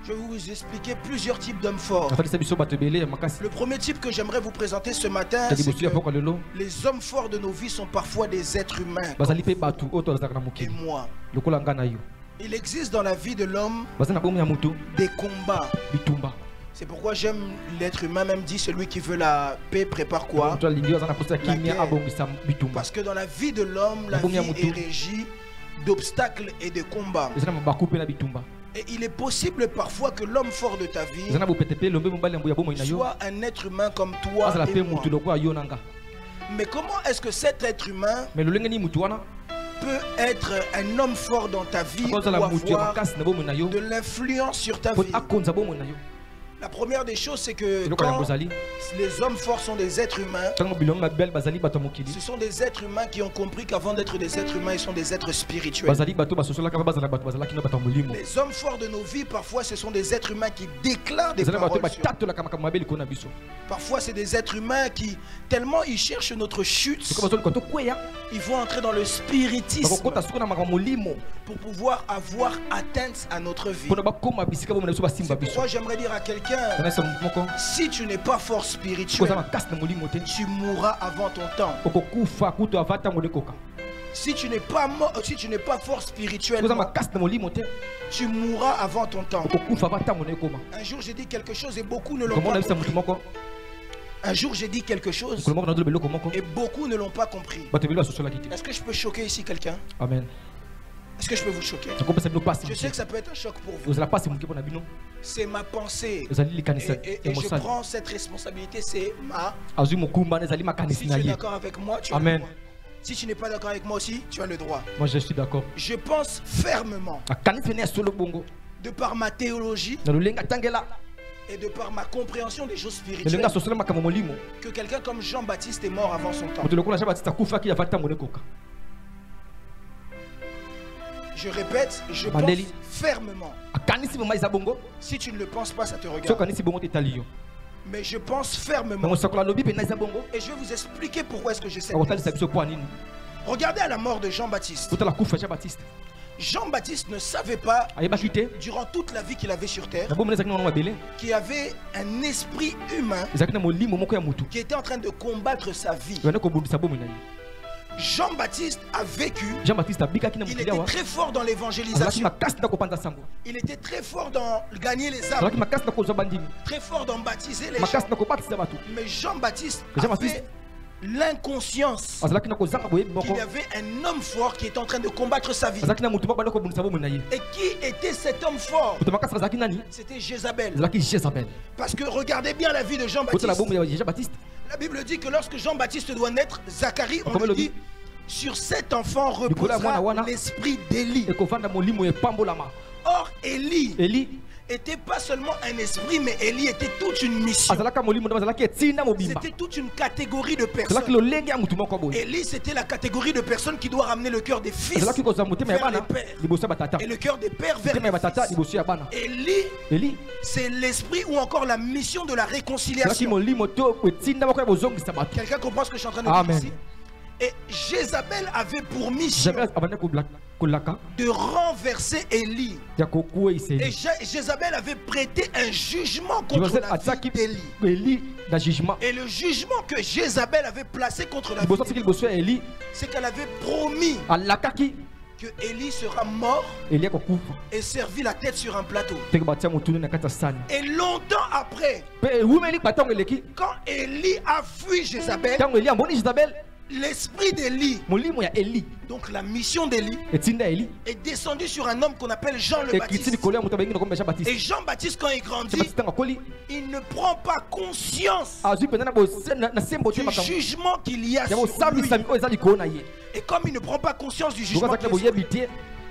Je vais vous expliquer plusieurs types d'hommes forts. Le premier type que j'aimerais vous présenter ce matin, c'est que les hommes forts de nos vies sont parfois des êtres humains. Et moi. Il existe dans la vie de l'homme des combats. C'est pourquoi j'aime l'être humain, même dit celui qui veut la paix prépare quoi? La guerre. Parce que dans la vie de l'homme, la vie est régie d'obstacles et de combats. Et il est possible parfois que l'homme fort de ta vie soit un être humain comme toi et moi. Mais comment est-ce que cet être humain peut être un homme fort dans ta vie pour avoir de l'influence sur ta vie? La première des choses, c'est que quand les hommes forts sont des êtres humains, ce sont des êtres humains qui ont compris qu'avant d'être des êtres humains, ils sont des êtres spirituels. Les hommes forts de nos vies, parfois, ce sont des êtres humains qui déclarent des paroles sur nous. Parfois, c'est des êtres humains qui, tellement ils cherchent notre chute, ils vont entrer dans le spiritisme pour pouvoir avoir atteinte à notre vie. C'est pourquoi j'aimerais dire à quelqu'un, si tu n'es pas fort spirituel, tu mourras avant ton temps. Si tu n'es pas fort spirituellement, tu mourras avant ton temps. Un jour j'ai dit quelque chose et beaucoup ne l'ont pas compris. Un jour j'ai dit quelque chose et beaucoup ne l'ont pas compris. Est-ce que je peux choquer ici quelqu'un? Amen. Est-ce que je peux vous choquer? Je sais que ça peut être un choc pour vous. C'est ma pensée. Et je prends cette responsabilité, c'est ma... Si tu es d'accord avec moi, tu as le droit. Si tu n'es pas d'accord avec moi aussi, tu as le droit. Moi je suis d'accord. Je pense fermement, de par ma théologie et de par ma compréhension des choses spirituelles, que quelqu'un comme Jean-Baptiste est mort avant son temps. Je répète, je pense fermement. Si tu ne le penses pas, ça te regarde. Mais je pense fermement. Et je vais vous expliquer pourquoi est-ce que je sais. Regardez à la mort de Jean-Baptiste. Jean-Baptiste ne savait pas, durant toute la vie qu'il avait sur terre, qu'il y avait un esprit humain qui était en train de combattre sa vie. Jean-Baptiste a vécu. Il était très fort dans l'évangélisation. Il était très fort dans gagner les âmes. Très fort dans baptiser les gens. Mais Jean-Baptiste avait l'inconscience qu'il y avait un homme fort qui était en train de combattre sa vie. Et qui était cet homme fort? C'était Jézabel. Parce que regardez bien la vie de Jean-Baptiste. La Bible dit que lorsque Jean-Baptiste doit naître, Zacharie, on lui dit, sur cet enfant reposera l'esprit d'Élie. Or, Élie était pas seulement un esprit, mais Élie était toute une mission. C'était toute une catégorie de personnes. Élie, c'était la catégorie de personnes qui doit ramener le cœur des fils vers les pères et le cœur des pères vers les fils. Élie, c'est l'esprit ou encore la mission de la réconciliation. Quelqu'un comprend ce que je suis en train de dire ici? Et Jézabel avait pour mission de renverser Élie. Et Jézabel avait prêté un jugement contre la vie d'Élie. Et le jugement que Jézabel avait placé contre la vie d'Élie, c'est qu'elle avait promis que Élie sera mort et servi la tête sur un plateau. Et longtemps après, quand Élie a fui Jézabel, l'esprit d'Élie, donc la mission d'Élie, est descendue sur un homme qu'on appelle Jean le Baptiste. Et Jean-Baptiste, quand il grandit, il ne prend pas conscience du jugement qu'il y a sur lui. Et comme il ne prend pas conscience du jugement qu'il y a sur lui,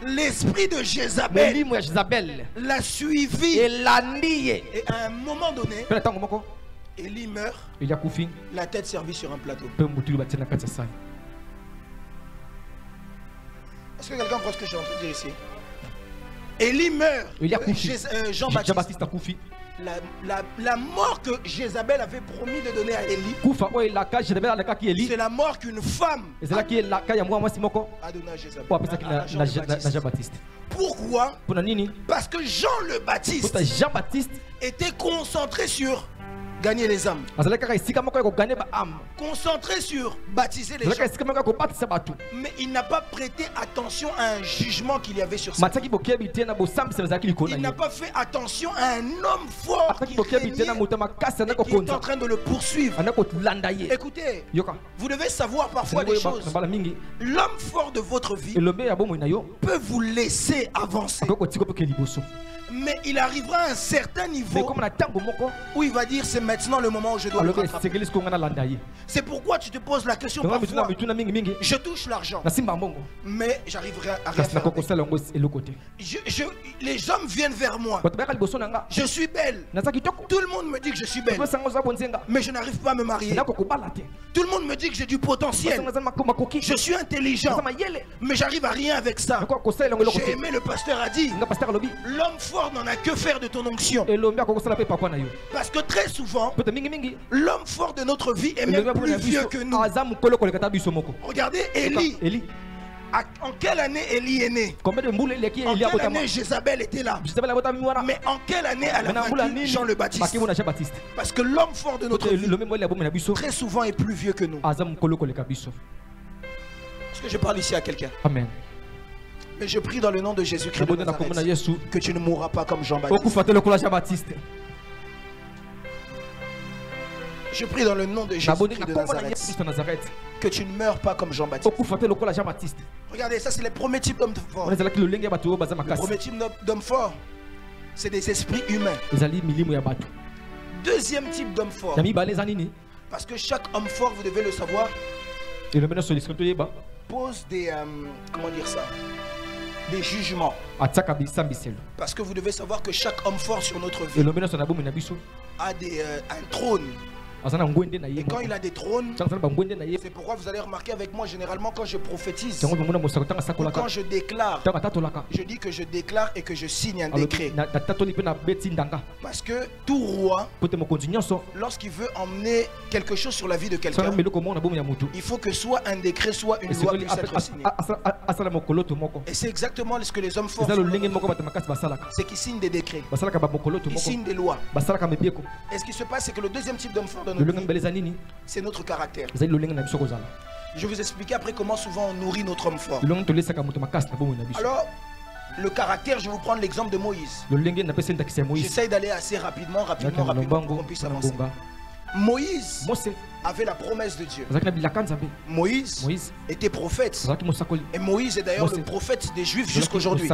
l'esprit de Jézabel l'a suivi. Et à un moment donné, Élie meurt, la tête servie sur un plateau. Est-ce que quelqu'un comprend ce que je suis en train de dire ici? Élie meurt, Jean-Baptiste. La mort que Jézabel avait promis de donner à Élie, c'est la mort qu'une femme a donnée à Jézabel. Pourquoi? Parce que Jean le Baptiste était concentré sur gagner les âmes, concentré sur baptiser les gens, mais il n'a pas prêté attention à un jugement qu'il y avait sur sa vie. Il n'a pas fait attention à un homme fort qui est en train de le poursuivre. Écoutez, vous devez savoir parfois des choses. L'homme fort de votre vie peut vous laisser avancer. Mais il arrivera à un certain niveau où il va dire c'est maintenant le moment où je dois le rattraper. C'est pourquoi tu te poses la question parfois. Je touche l'argent, mais j'arriverai à rien faire. Les hommes viennent vers moi. Je suis belle. Tout le monde me dit que je suis belle, mais je n'arrive pas à me marier. Tout le monde me dit que j'ai du potentiel. Je suis intelligent, mais j'arrive à rien avec ça. J'ai aimé, le pasteur a dit, l'homme fort n'en a que faire de ton onction. Parce que très souvent, l'homme fort de notre vie est même plus vieux que nous. Regardez Élie. En quelle année Élie est né? En quelle année Jézabel était là? Mais en quelle année elle a vaincu Jean le Baptiste? Parce que l'homme fort de notre vie très souvent est plus vieux que nous. Est-ce que je parle ici à quelqu'un? Amen. Mais je prie dans le nom de Jésus-Christ de Nazareth que tu ne mourras pas comme Jean-Baptiste. Je prie dans le nom de Jésus-Christ de Nazareth que tu ne meurs pas comme Jean-Baptiste. Regardez, ça c'est le premier type d'homme fort. Le premier type d'homme fort, c'est des esprits humains. Deuxième type d'homme fort, parce que chaque homme fort, vous devez le savoir, pose des comment dire ça, des jugements. Parce que vous devez savoir que chaque homme fort sur notre vie a un trône. Et quand il a des trônes, c'est pourquoi vous allez remarquer avec moi, généralement quand je prophétise ou quand je déclare, je dis que je déclare et que je signe un décret. Parce que tout roi, lorsqu'il veut emmener quelque chose sur la vie de quelqu'un, il faut que soit un décret, soit une loi puisse être signée. Et c'est exactement ce que les hommes forts font. C'est qu'ils signent des décrets, ils signent des lois. Et ce qui se passe, c'est que le deuxième type d'homme fort, c'est notre caractère. Je vais vous expliquer après comment souvent on nourrit notre homme fort. Alors, le caractère, je vais vous prendre l'exemple de Moïse. J'essaye d'aller assez rapidement pour qu'on puisse avancer. Moïse avait la promesse de Dieu. Moïse était prophète. Et Moïse est d'ailleurs le prophète des Juifs jusqu'aujourd'hui.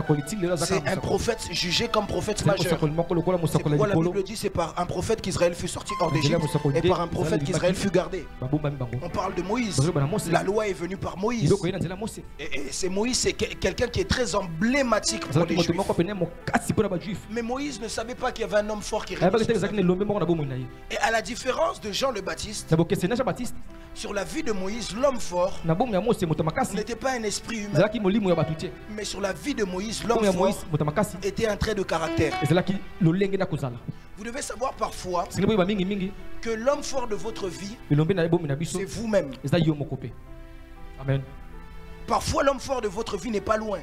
C'est un prophète jugé comme prophète majeur. C'est pourquoi la Bible dit c'est par un prophète qu'Israël fut sorti hors d'Égypte et par un prophète qu'Israël fut gardé. On parle de Moïse. La loi est venue par Moïse. Et c'est Moïse, c'est quelqu'un qui est très emblématique pour les Juifs. Mais Moïse ne savait pas qu'il y avait un homme fort qui régnait sur sa vie. Et à la différence de Jean le Baptiste, sur la vie de Moïse, l'homme fort n'était pas un esprit humain. Mais sur la vie de Moïse, l'homme fort était un trait de caractère. Vous devez savoir parfois que l'homme fort de votre vie, c'est vous-même. Amen. Parfois l'homme fort de votre vie n'est pas loin.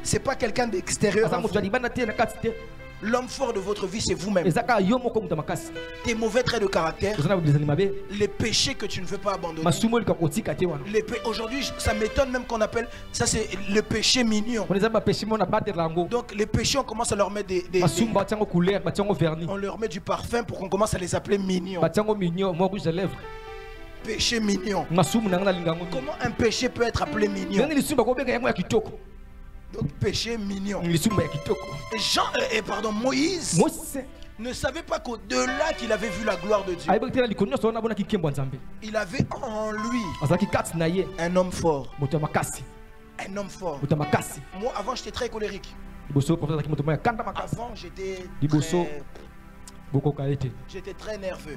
C'est pas quelqu'un d'extérieur. L'homme fort de votre vie, c'est vous-même. Tes mauvais traits de caractère, les péchés que tu ne veux pas abandonner. Aujourd'hui, ça m'étonne même qu'on appelle ça, c'est le péché mignon. Donc les péchés, on commence à leur mettre on leur met du parfum pour qu'on commence à les appeler mignons. Péché mignon. Comment un péché peut être appelé mignon? Donc péché mignon. Et Moïse ne savait pas qu'au-delà qu'il avait vu la gloire de Dieu, il avait en lui un homme fort. Un homme fort. Moi avant j'étais très colérique. Avant j'étais très nerveux.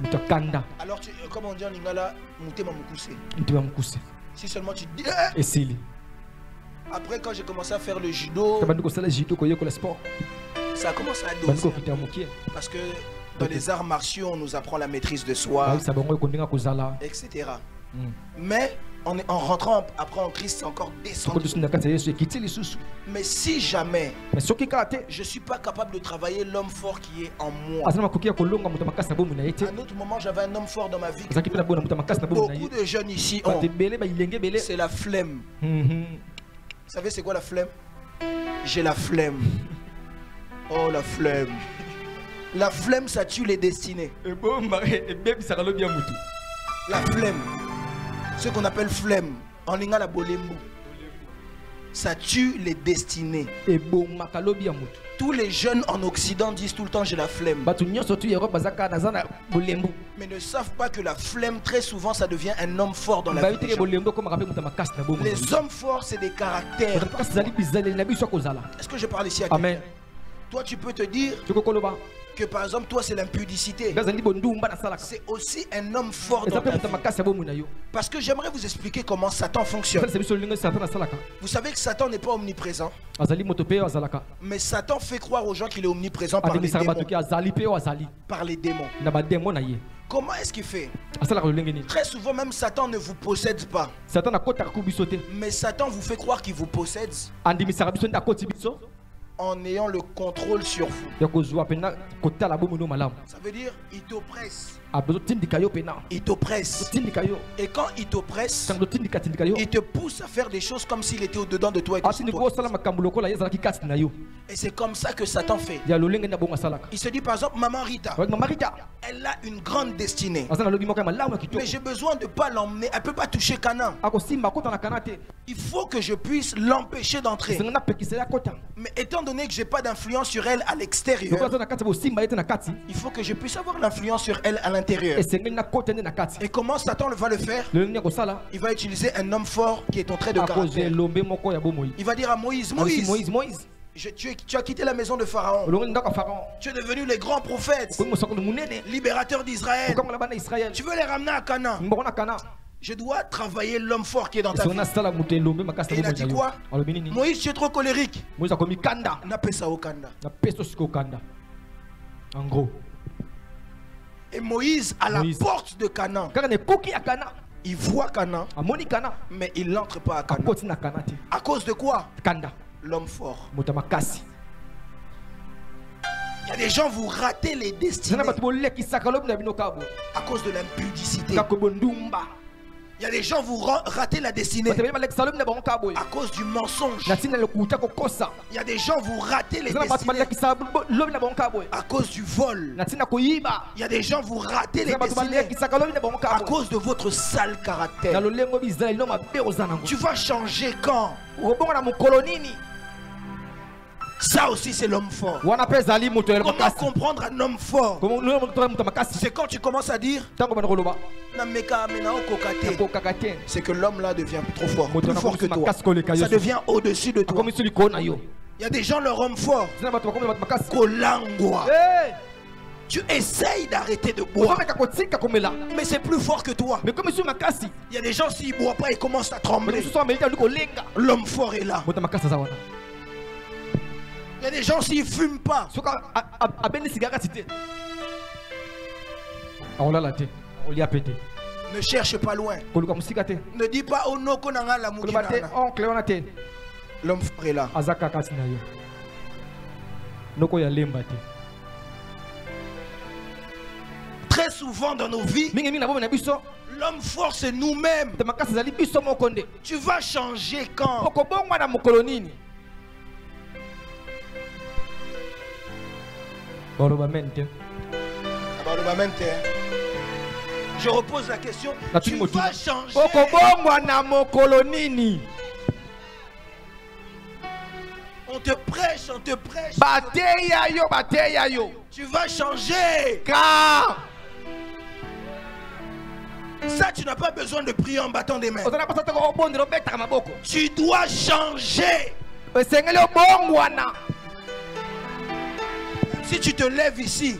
Alors comme on dit en lingala, si seulement tu dis après quand j'ai commencé à faire le judo, ça a commencé à doser. Parce que dans les arts martiaux, on nous apprend la maîtrise de soi, etc. Mais en rentrant après en Christ, c'est encore descendu. Mais si jamais je ne suis pas capable de travailler l'homme fort qui est en moi, à un autre moment j'avais un homme fort dans ma vie. Beaucoup de jeunes ici ont. C'est la flemme. Vous savez c'est quoi la flemme? J'ai la flemme. Oh la flemme. La flemme ça tue les destinées. La flemme. Ce qu'on appelle flemme. En lingala bolembo. Ça tue les destinées. Tous les jeunes en Occident disent tout le temps j'ai la flemme. Mais ne savent pas que la flemme, très souvent, ça devient un homme fort dans la vie des gens. Les hommes forts, c'est des caractères. Est-ce que je parle ici à quelqu'un? Amen. Toi, tu peux te dire que par exemple, toi, c'est l'impudicité. C'est aussi un homme fort dans ta vie. Parce que j'aimerais vous expliquer comment Satan fonctionne. Vous savez que Satan n'est pas omniprésent. Mais Satan fait croire aux gens qu'il est omniprésent par les démons. Par les démons. Comment est-ce qu'il fait? Très souvent, même Satan ne vous possède pas. Mais Satan vous fait croire qu'il vous possède en ayant le contrôle sur vous. Ça veut dire il t'oppresse. Il t'oppresse. Et quand il t'oppresse, il te pousse à faire des choses comme s'il était au-dedans de toi. Et c'est comme ça que Satan fait. Il se dit par exemple, maman Rita, elle a une grande destinée. Mais j'ai besoin de ne pas l'emmener. Elle ne peut pas toucher Canaan. Il faut que je puisse l'empêcher d'entrer. Mais étant donné que je n'ai pas d'influence sur elle à l'extérieur, il faut que je puisse avoir l'influence sur elle à l'intérieur. Et comment Satan va le faire? Il va utiliser un homme fort qui est ton trait de caractère. Il va dire à Moïse, Moïse, tu as quitté la maison de Pharaon. Tu es devenu le grand prophète, libérateur d'Israël. Tu veux les ramener à Canaan. Je dois travailler l'homme fort qui est dans ta vie. Et il a dit quoi? Moïse, tu es trop colérique. N'a pas ça au Kanda. En gros. Et Moïse, à la porte de Canaan, il voit Canaan, mais il n'entre pas à Canaan. À cause de quoi? L'homme fort. Il y a des gens, vous ratez les destinées à cause de l'impudicité. Il y a des gens, vous ratez la destinée à cause du mensonge. Il y a des gens, vous ratez les destinées à cause du vol. Il y a des gens, vous ratez les destinées à cause de votre sale caractère. Tu vas changer quand? Ça aussi c'est l'homme fort. Comment comprendre un homme fort? C'est quand tu commences à dire c'est que l'homme là devient trop fort, plus fort que toi. Ça devient au-dessus de toi. Il y a des gens, leur homme fort, Kolangwa. Tu essayes d'arrêter de boire, mais c'est plus fort que toi. Il y a des gens, s'ils ne boivent pas, ils commencent à trembler. L'homme fort est là. Il y a des gens, s'ils ne fument pas, ne cherche pas loin. Ne dis pas oh non, l'homme fort est là. Très souvent dans nos vies, l'homme fort c'est nous-mêmes. Tu vas changer quand? Je repose la question. Tu vas changer. On te prêche, on te prêche. Tu vas changer. Ça, tu n'as pas besoin de prier en battant des mains. Tu dois changer. Si tu te lèves ici,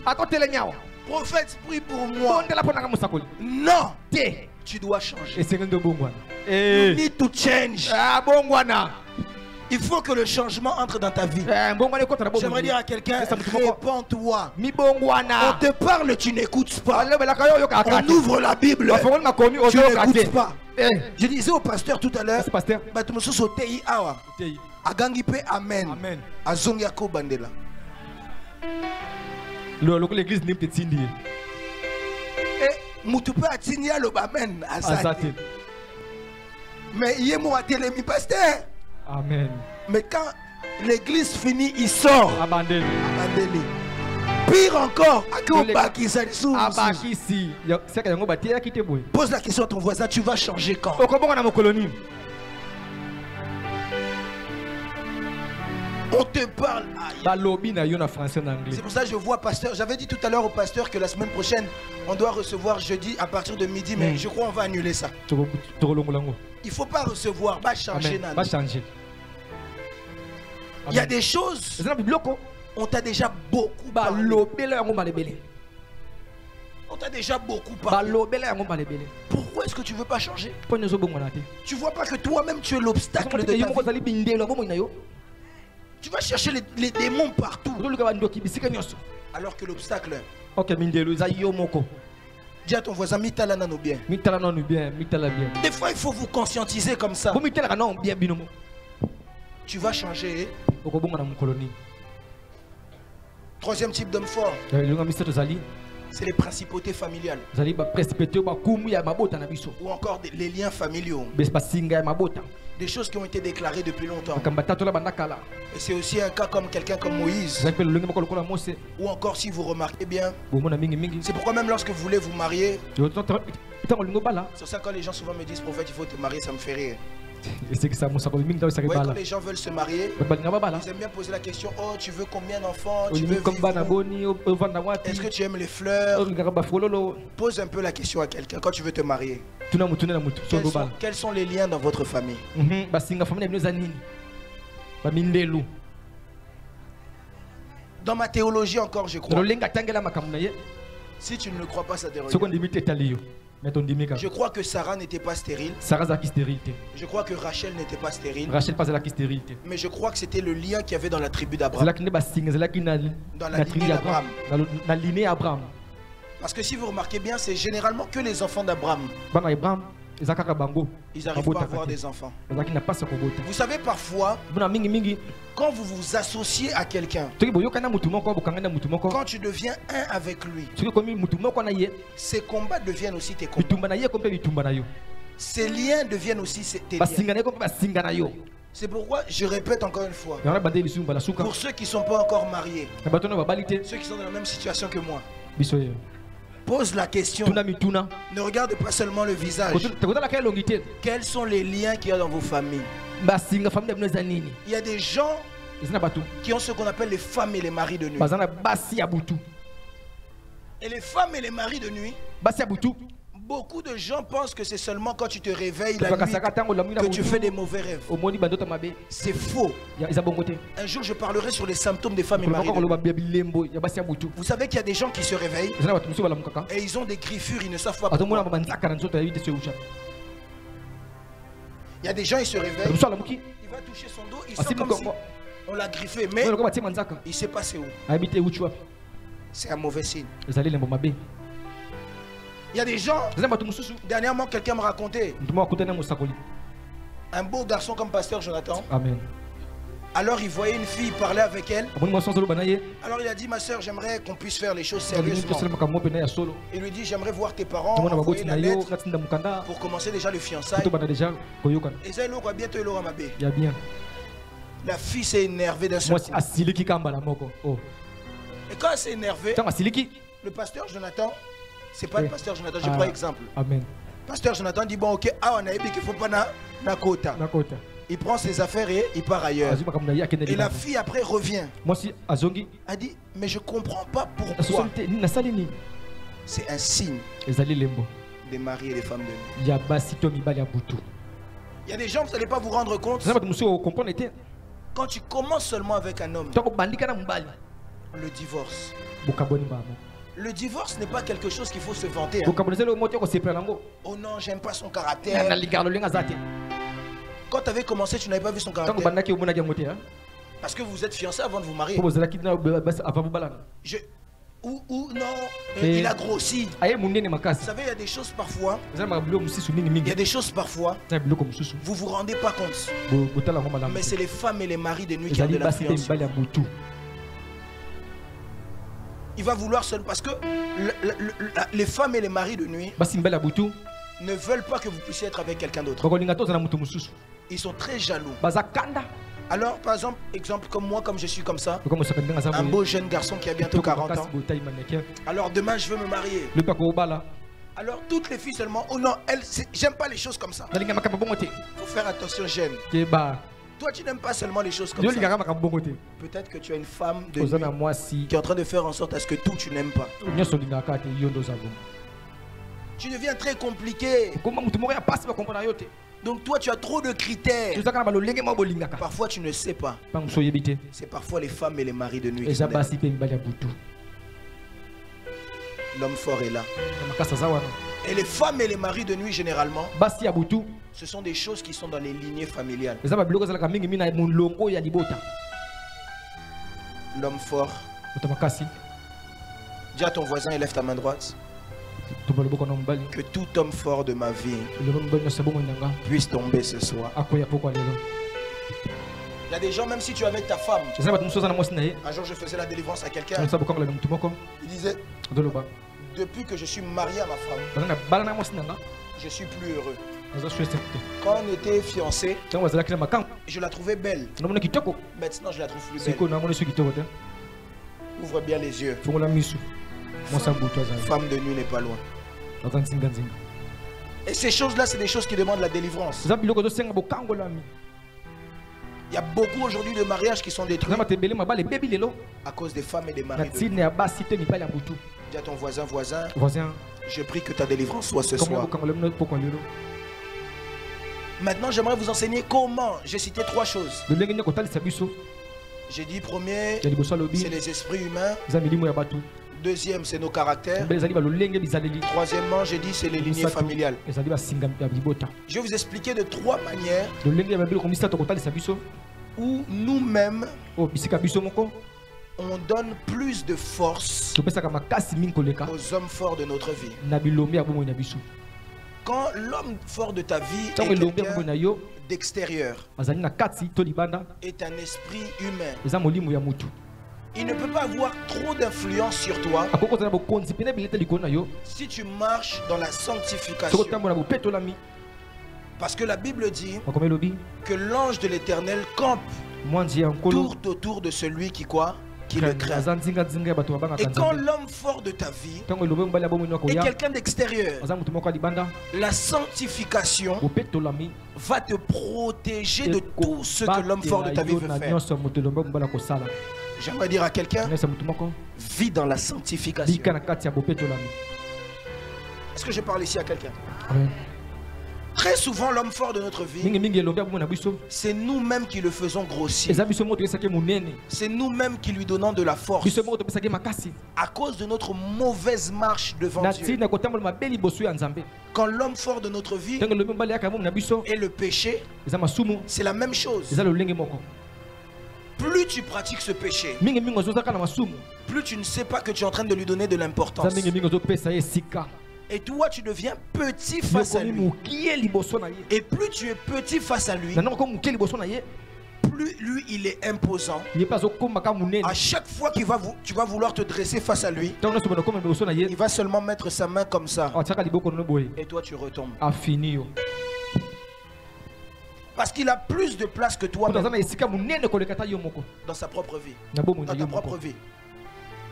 prophète, prie pour moi. Non, tu dois changer. You need to change. Il faut que le changement entre dans ta vie. J'aimerais dire à quelqu'un, réponds-toi. On te parle, tu n'écoutes pas. On ouvre la Bible, tu n'écoutes pas. Je disais au pasteur tout à l'heure, Amen. Azongiako Bandela. L'église n'est pas tindi. Et Moutoupa a tindi à l'Obamen. Mais il est mon atelier, pasteur. Amen. Mais quand l'église finit, il sort. Abandonné. Pire encore, pose la question à ton voisin, tu vas changer quand? On te parle. C'est pour ça que je vois pasteur. J'avais dit tout à l'heure au pasteur que la semaine prochaine, on doit recevoir jeudi à partir de midi, mais je crois qu'on va annuler ça. Il ne faut pas recevoir, va changer. Il y a des choses. On t'a déjà beaucoup parlé. On t'a déjà beaucoup parlé. Pourquoi est-ce que tu ne veux pas changer? Tu vois pas que toi-même tu es l'obstacle de ta vie. Tu vas chercher les démons partout. Alors que l'obstacle. Dis à ton voisin, mitalana nous bien. Des fois il faut vous conscientiser comme ça. Tu vas changer. Troisième type d'homme fort. C'est les principautés familiales. Ou encore les liens familiaux. Des choses qui ont été déclarées depuis longtemps. Et c'est aussi un cas comme quelqu'un comme Moïse. Ou encore si vous remarquez bien. C'est pourquoi même lorsque vous voulez vous marier. C'est ça quand les gens souvent me disent, prophète, il faut te marier, ça me fait rire. Ouais, quand les gens veulent se marier, ils aiment bien poser la question, oh tu veux combien d'enfants, tu veux vivre, est-ce que tu aimes les fleurs? Pose un peu la question à quelqu'un quand tu veux te marier. Quels sont les liens dans votre famille? Dans ma théologie encore je crois. Si tu ne le crois pas, ça te regarde. Je crois que Sarah n'était pas stérile. Je crois que Rachel n'était pas stérile. Mais je crois que c'était le lien qu'il y avait dans la tribu d'Abraham. Dans la lignée d'Abraham. Parce que si vous remarquez bien, c'est généralement que les enfants d'Abraham. Ils n'arrivent pas à avoir des enfants. Vous savez, parfois, quand vous vous associez à quelqu'un, quand tu deviens un avec lui, ses combats deviennent aussi tes combats. Ces liens deviennent aussi tes liens. C'est pourquoi je répète encore une fois, pour ceux qui ne sont pas encore mariés, ceux qui sont dans la même situation que moi, pose la question. Ne regarde pas seulement le visage. Quels sont les liens qu'il y a dans vos familles? Il y a des gens qui ont ce qu'on appelle les femmes et les maris de nuit. Et les femmes et les maris de nuit, beaucoup de gens pensent que c'est seulement quand tu te réveilles la nuit que tu fais des mauvais rêves. C'est faux. Un jour je parlerai sur les symptômes des femmes et maris de nuit. Vous savez qu'il y a des gens qui se réveillent et ils ont des griffures, ils ne savent pas pourquoi. Il y a des gens, ils se réveillent, il va toucher son dos, il sent comme si on l'a griffé, mais il ne sait pas c'est où. C'est un mauvais signe. Il y a des gens, dernièrement quelqu'un me racontait, un beau garçon comme pasteur Jonathan. Amen. Alors il voyait une fille parler avec elle. Alors il a dit, ma soeur, j'aimerais qu'on puisse faire les choses sérieusement. Il lui dit, j'aimerais voir tes parents, envoyer la lettre pour commencer déjà le fiançailles. Et ça, il aura bientôt il aura La fille s'est énervée d'un seul coup. Et quand elle s'est énervée, le pasteur Jonathan, c'est pas le pasteur Jonathan, je prends exemple. Amen. Pasteur Jonathan dit, bon ok, on a dit qu'il faut pas na kota. Il prend ses affaires et il part ailleurs. Et la fille après revient. Elle dit, mais je comprends pas pourquoi. C'est un signe des maris et des femmes de nuit. Il y a des gens, vous n'allez pas vous rendre compte. Quand tu commences seulement avec un homme, le divorce. Le divorce n'est pas quelque chose qu'il faut se vanter. Oh non, j'aime pas son caractère. Quand tu avais commencé, tu n'avais pas vu son caractère. Parce que vous êtes fiancés avant de vous marier. Ou non, il a grossi. Vous savez, il y a des choses parfois. Il y a des choses parfois. Vous vous rendez pas compte. Mais c'est les femmes et les maris de nuit qui ont de l'influence. Il va vouloir seul parce que les femmes et les maris de nuit ne veulent pas que vous puissiez être avec quelqu'un d'autre. Ils sont très jaloux. Alors, par exemple comme moi, comme je suis comme ça, un beau jeune garçon qui a bientôt 40 ans. Alors demain, je veux me marier. Alors toutes les filles seulement, oh non, j'aime pas les choses comme ça. Faut faire attention, jeune. Toi, tu n'aimes pas seulement les choses comme ça. Peut-être que tu as une femme de nuit qui est en train de faire en sorte à ce que tout tu n'aimes pas. Tu deviens très compliqué. Donc toi, tu as trop de critères. Parfois, tu ne sais pas. C'est parfois les femmes et les maris de nuit. L'homme fort est là. Et les femmes et les maris de nuit, généralement, ce sont des choses qui sont dans les lignées familiales. L'homme fort. Dis à ton voisin, élève ta main droite. Que tout homme fort de ma vie puisse tomber ce soir. Il y a des gens, même si tu es avec ta femme, un jour je faisais la délivrance à quelqu'un, il disait, depuis que je suis marié à ma femme, je suis plus heureux. Quand on était fiancés, je la trouvais belle. Maintenant je la trouve plus belle. Ouvre bien les yeux. Femme de nuit n'est pas loin. Et ces choses-là, c'est des choses qui demandent la délivrance. Il y a beaucoup aujourd'hui de mariages qui sont détruits à cause des femmes et des maris. Dis à ton voisin, je prie que ta délivrance soit ce soir. Maintenant, j'aimerais vous enseigner comment. J'ai cité 3 choses. J'ai dit premier, c'est les esprits humains. Deuxième, c'est nos caractères. Troisièmement, j'ai dit, c'est les lignées familiales. Je vais vous expliquer de 3 manières où nous-mêmes, on donne plus de force aux hommes forts de notre vie. Quand l'homme fort de ta vie est quelqu'un d'extérieur, est un esprit humain, il ne peut pas avoir trop d'influence sur toi si tu marches dans la sanctification. Parce que la Bible dit que l'ange de l'Éternel campe tout autour de celui qui quoi? Qui le craint. Et quand l'homme fort de ta vie est quelqu'un d'extérieur, la sanctification va te protéger de tout ce que l'homme fort de ta vie veut faire. J'aimerais dire à quelqu'un, vis dans la sanctification. Est-ce que je parle ici à quelqu'un? Très souvent, l'homme fort de notre vie, c'est nous-mêmes qui le faisons grossir. C'est nous-mêmes qui lui donnons de la force à cause de notre mauvaise marche devant Dieu. Quand l'homme fort de notre vie est le péché, c'est la même chose. Plus tu pratiques ce péché, plus tu ne sais pas que tu es en train de lui donner de l'importance. Et toi, tu deviens petit face à lui. Et plus tu es petit face à lui, plus lui il est imposant. À chaque fois que tu vas vouloir te dresser face à lui, il va seulement mettre sa main comme ça. Et toi tu retombes. Parce qu'il a plus de place que toi dans sa propre vie. Dans ta propre vie.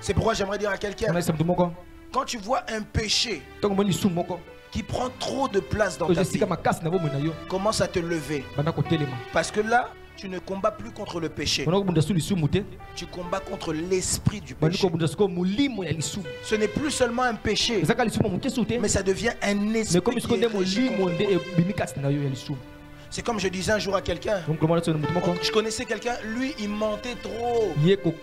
C'est pourquoi j'aimerais dire à quelqu'un, quand tu vois un péché qui prend trop de place dans ta vie, commence à te lever. Parce que là, tu ne combats plus contre le péché. Tu combats contre l'esprit du péché. Ce n'est plus seulement un péché, mais ça devient un esprit qui est régi contre toi. C'est comme je disais un jour à quelqu'un, je connaissais quelqu'un, lui il mentait trop. Donc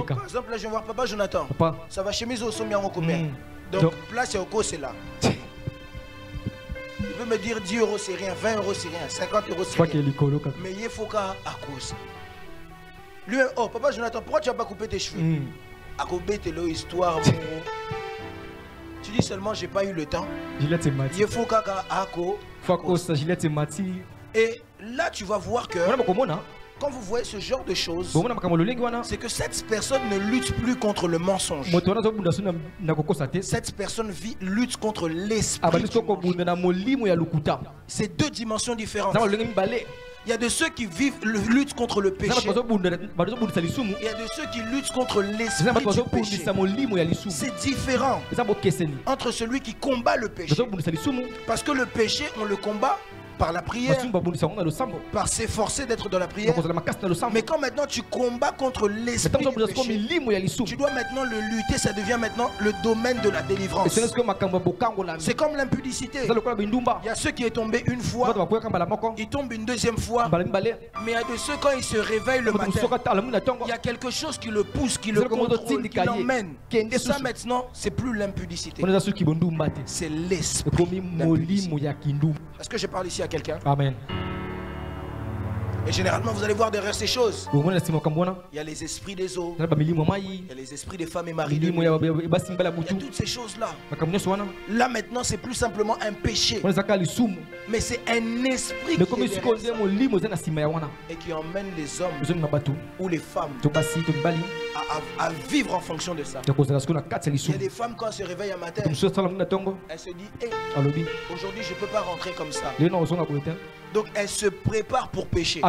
par exemple là je vais voir papa Jonathan, ça va chez mes os au combien. Donc place c'est au cause c'est là. Il peut me dire 10 € c'est rien, 20 € c'est rien, 50 € c'est rien. Mais il faut qu'à cause. Lui, oh papa Jonathan, pourquoi tu n'as pas coupé tes cheveux? À couper tes histoire. Tu dis seulement j'ai pas eu le temps. Il faut qu'à cause. Et là tu vas voir que quand vous voyez ce genre de choses, c'est que cette personne ne lutte plus contre le mensonge. Cette personne lutte contre l'esprit. C'est 2 dimensions différentes. Il y a de ceux qui luttent contre le péché. Il y a de ceux qui luttent contre l'esprit du péché. C'est différent entre celui qui combat le péché. Parce que le péché, on le combat par la prière, par s'efforcer d'être dans la prière. Mais quand maintenant tu combats contre l'esprit du péché, tu dois maintenant le lutter, ça devient maintenant le domaine de la délivrance. C'est comme l'impudicité. Il y a ceux qui est tombé une fois, ils tombent une deuxième fois, mais il y a de ceux quand ils se réveillent le matin, il y a quelque chose qui le pousse, qui le contrôle, qui l'emmène. Ça maintenant, c'est plus l'impudicité, c'est l'esprit d'impudicité. Est-ce que je parle ici à quelqu'un? Amen. Et généralement, vous allez voir derrière ces choses, il y a les esprits des eaux, il y a les esprits des femmes et maris de nuit. Il y a toutes ces choses-là. Là maintenant, c'est plus simplement un péché, mais c'est un esprit qui est derrière et qui emmène les hommes ou les femmes à vivre en fonction de ça. Il y a des femmes quand elles se réveillent un matin, elles se disent hey, aujourd'hui je ne peux pas rentrer comme ça. Donc elles se préparent pour pécher.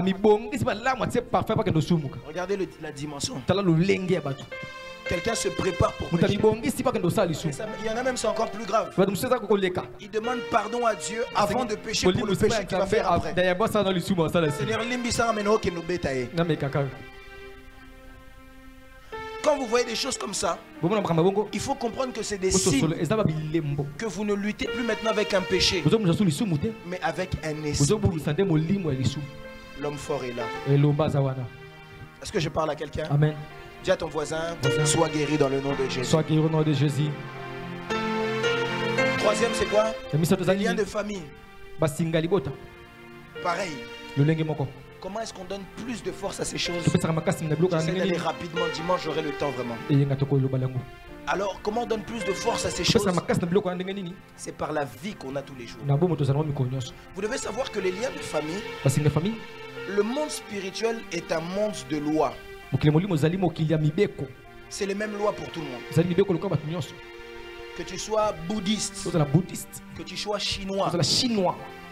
Regardez la dimension. Quelqu'un se prépare pour pécher. Il y en a même, c'est encore plus grave. Il demande pardon à Dieu avant de pécher pour le péché qu'il va faire après. Quand vous voyez des choses comme ça, il faut comprendre que c'est des signes que vous ne luttez plus maintenant avec un péché, mais avec un esprit. L'homme fort est là. Est-ce que je parle à quelqu'un? Amen. Dis à ton voisin, sois guéri dans le nom de Jésus. Sois guéri au nom de Jésus. Troisième, c'est quoi? Les liens de famille. Pareil. Comment est-ce qu'on donne plus de force à ces choses? J'essaie d'aller rapidement, dimanche j'aurai le temps vraiment. Alors comment on donne plus de force à ces choses? C'est par la vie qu'on a tous les jours. Vous devez savoir que les liens de famille, le monde spirituel est un monde de lois. C'est les mêmes lois pour tout le monde. Que tu sois bouddhiste, que tu sois chinois,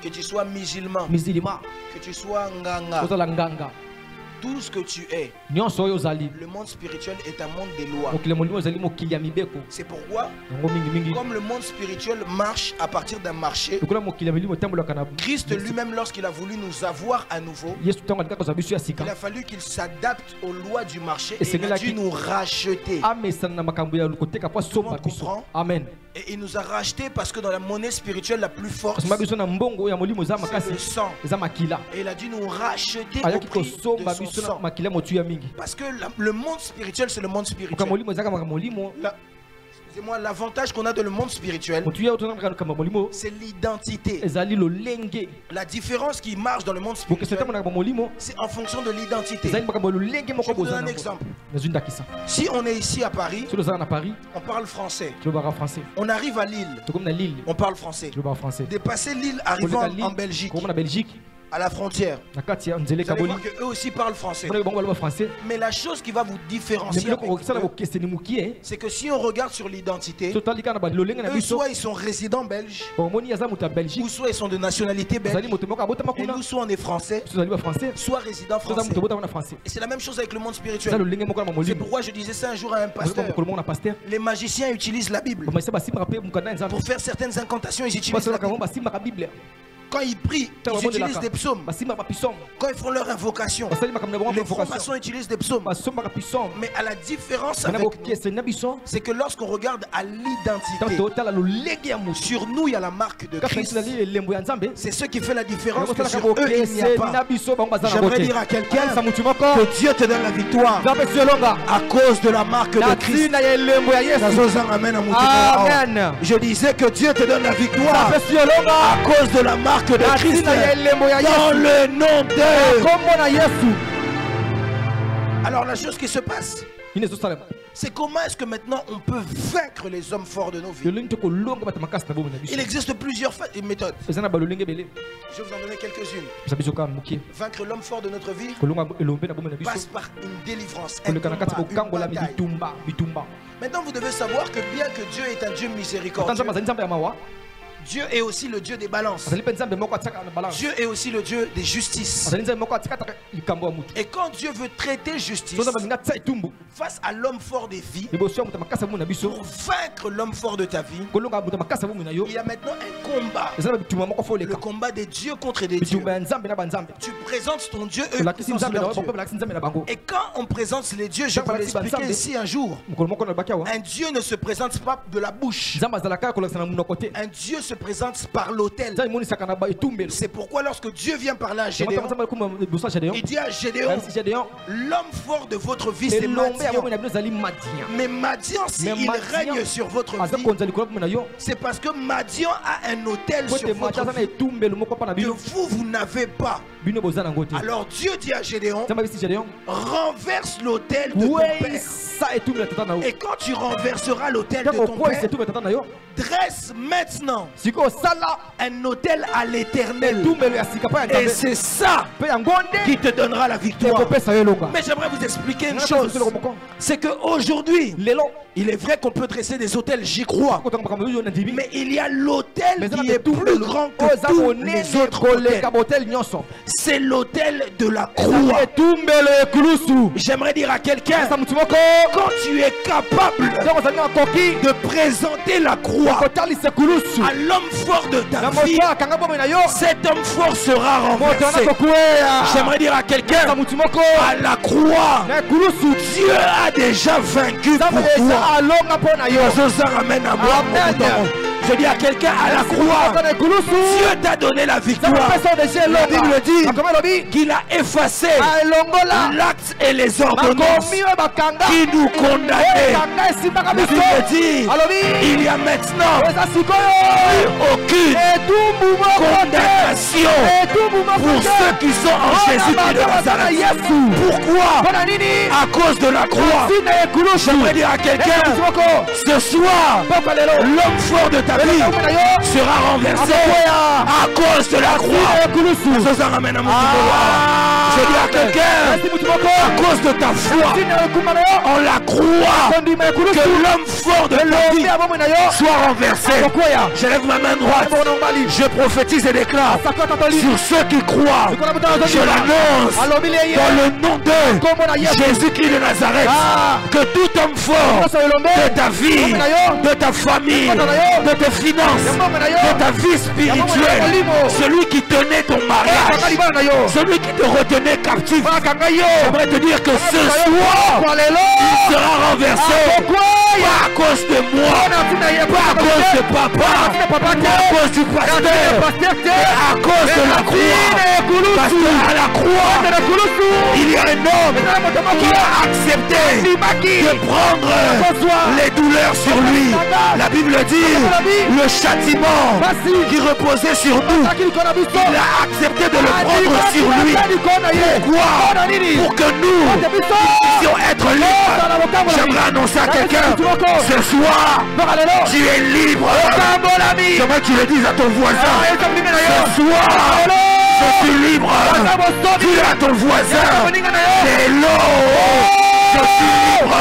que tu sois musulman, que tu sois nganga, tout ce que tu es, le monde spirituel est un monde des lois. C'est pourquoi, comme le monde spirituel marche à partir d'un marché, Christ lui-même, lorsqu'il a voulu nous avoir à nouveau, il a fallu qu'il s'adapte aux lois du marché et il a dû nous racheter. Tout le monde comprend? Amen. Et il nous a racheté parce que dans la monnaie spirituelle la plus forte, c'est le sang. Et il a dû nous racheter au prix de son sang. Parce que le monde spirituel, c'est le monde spirituel. Excusez-moi, l'avantage qu'on a dans le monde spirituel, c'est l'identité. La différence qui marche dans le monde spirituel, c'est en fonction de l'identité. Je vous donne un exemple. Si on est ici à Paris, on parle français. On arrive à Lille, on parle français. Dépasser Lille, arrivant en Belgique, à la frontière, vous allez voir qu'eux aussi parlent français. Mais la chose qui va vous différencier, c'est que si on regarde sur l'identité, eux soit ils sont résidents belges, ou soit ils sont de nationalité belge, et nous soit on est français, soit résidents français. Et c'est la même chose avec le monde spirituel. C'est pourquoi je disais ça un jour à un pasteur. Les magiciens utilisent la Bible. Pour faire certaines incantations, ils utilisent la Bible. Quand ils prient, ils utilisent des psaumes. Quand ils font leur invocation, les francs-maçons utilisent des psaumes. Mais à la différence avec nous, c'est que lorsqu'on regarde à l'identité, sur nous il y a la marque de Christ. C'est ce qui fait la différence, que sur eux il n'y a pas. J'aimerais dire à quelqu'un que Dieu te donne la victoire à cause de la marque de Christ. Amen. Je disais que Dieu te donne la victoire à cause de la marque de Christ, dans le nom de. Alors la chose qui se passe, c'est comment est-ce que maintenant on peut vaincre les hommes forts de nos vies. Il existe plusieurs méthodes. Je vais vous en donner quelques-unes. Vaincre l'homme fort de notre vie passe par une délivrance, un combat, une bataille. Maintenant vous devez savoir que bien que Dieu est un Dieu miséricordieux, Dieu est aussi le Dieu des balances. Dieu est aussi le Dieu des justices. Et quand Dieu veut traiter justice face à l'homme fort des vies, pour vaincre l'homme fort de ta vie, il y a maintenant un combat. Le combat des dieux contre des dieux. Tu présentes ton Dieu, eux présentent leur Dieu. Et quand on présente les dieux, je vous l'ai expliqué ici un jour, un Dieu ne se présente pas de la bouche. Un Dieu se présente par l'autel. C'est pourquoi lorsque Dieu vient parler à Gédéon, il dit à Gédéon, l'homme fort de votre vie c'est Madian. Mais Madian, s'il règne sur votre vie, c'est parce que Madian a un autel sur votre vie que vous n'avez pas. Alors Dieu dit à Gédéon, renverse l'autel de ton père. Et quand tu renverseras l'autel de ton père, dresse maintenant un autel à l'Éternel. Et c'est ça qui te donnera la victoire. Mais j'aimerais vous expliquer une chose. C'est qu'aujourd'hui, il est vrai qu'on peut dresser des autels, j'y crois. Mais il y a l'autel qui est plus grand que tous les autres autels. C'est l'autel de la croix. J'aimerais dire à quelqu'un, quand tu es capable de présenter la croix à l'homme fort de ta vie, cet homme fort sera renversé. J'aimerais dire à quelqu'un, à la croix, Dieu a déjà vaincu pour toi. Ramène à moi. Je dis à quelqu'un, à la croix, Dieu t'a donné la victoire. La Bible dit qu'il a effacé l'acte et les ordonnances qui nous condamnaient. La Bible dit, il y a maintenant aucune condamnation pour ceux qui sont en Jésus-Christ de Nazareth. Pourquoi? À cause de la croix. J'aimerais dire à quelqu'un, ce soir, l'homme fort de ta vie sera renversé à cause de la croix. Ça ramène à mon je dis à quelqu'un, à cause de ta foi en la croix, que l'homme fort de ta vie soit renversé. J'élève ma main droite, je prophétise et déclare sur ceux qui croient, je l'annonce dans le nom de Jésus-Christ de Nazareth, que tout homme fort de ta vie, de ta famille, de tes finances, de ta vie spirituelle, celui qui tenait ton mariage, celui qui te retenait captif, j'aimerais te dire que ce soir il sera renversé, pas à cause de moi, pas à cause de papa, pas à cause du pasteur, mais à cause de la croix. Parce qu'à la croix il y a un homme qui a accepté de prendre les douleurs sur lui. La Bible dit le châtiment qui reposait sur nous, il a accepté de le prendre sur lui. Pourquoi? Pour que nous puissions être libres. J'aimerais annoncer à quelqu'un, ce soir tu es libre. J'aimerais que tu le dises à ton voisin, ce soir je suis libre. Dis à ton voisin, hello, je suis libre.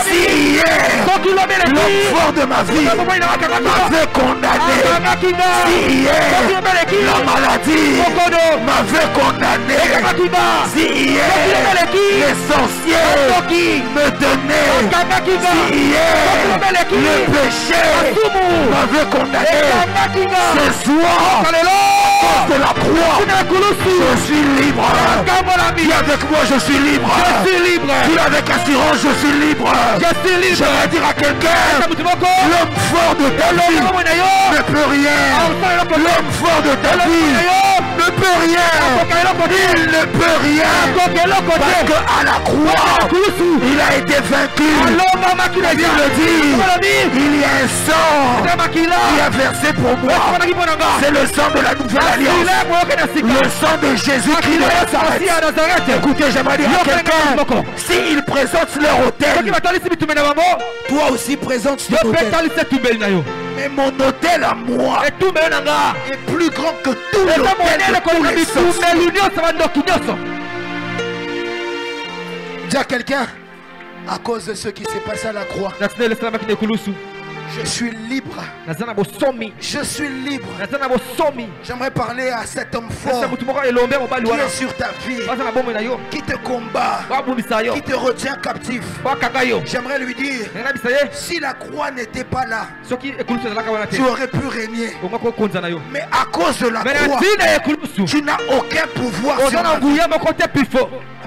Si hier l'homme fort de ma vie m'avait condamné, si hier la maladie m'avait condamné, si hier les sorciers me donnaient, si hier le péché m'avait condamné, ce soir à cause de la croix je suis libre. Dis avec moi, je suis libre. Dis avec assurance, je suis libre. J'aimerais dire à quelqu'un, l'homme fort de ta vie ne peut rien. L'homme fort de ta vie ne peut rien. Il ne peut rien. Parce qu'à la croix il a été vaincu. La Bible dit, il y a un sang qui a versé pour moi. C'est le sang de la nouvelle alliance, le sang de Jésus-Christ de Nazareth. Écoutez, j'aimerais dire à quelqu'un, s'ils présentent leur autel, toi aussi présente ton autel. Mais mon autel à moi est plus grand que tout l'autel de tous les sorciers. Dis à quelqu'un, à cause de ce qui s'est passé à la croix, Je suis libre. Je suis libre. J'aimerais parler à cet homme fort qui est sur ta vie, qui te combat, qui te retient captif. J'aimerais lui dire, si la croix n'était pas là, tu aurais pu régner. Mais à cause de la croix, tu n'as aucun pouvoir sur la vie.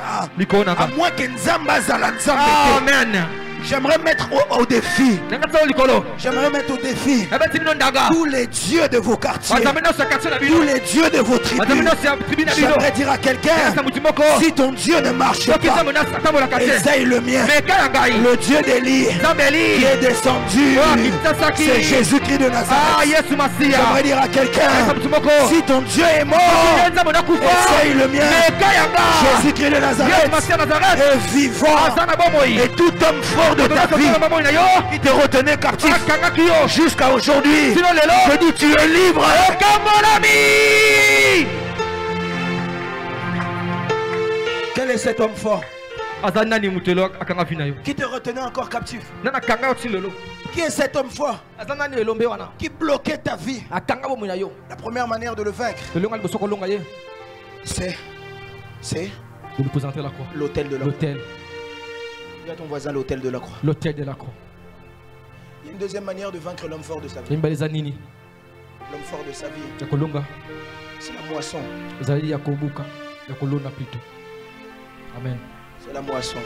À moins que Nzamba Zala Nzambe. Amen. J'aimerais mettre au défi. J'aimerais mettre au défi tous les dieux de vos quartiers, tous les dieux de vos tribus. J'aimerais dire à quelqu'un, si ton Dieu ne marche pas, essaye le mien. Le Dieu d'Élie qui est descendu, c'est Jésus-Christ de Nazareth. J'aimerais dire à quelqu'un, si ton Dieu est mort, essaye le mien. Jésus-Christ de Nazareth est vivant. Et tout homme fort de ta vie qui te retenait captif jusqu'à aujourd'hui, je dis tu es libre. Quel est cet homme fort qui te retenait encore captif? Qui est cet homme fort qui bloquait ta vie? La première manière de le vaincre, c'est de lui présenter la croix. L'autel de la croix. Dis à ton voisin l'autel de la croix. L'autel de la croix. Il y a une deuxième manière de vaincre l'homme fort de sa vie. L'homme fort de sa vie, c'est la moisson. Amen. C'est la moisson.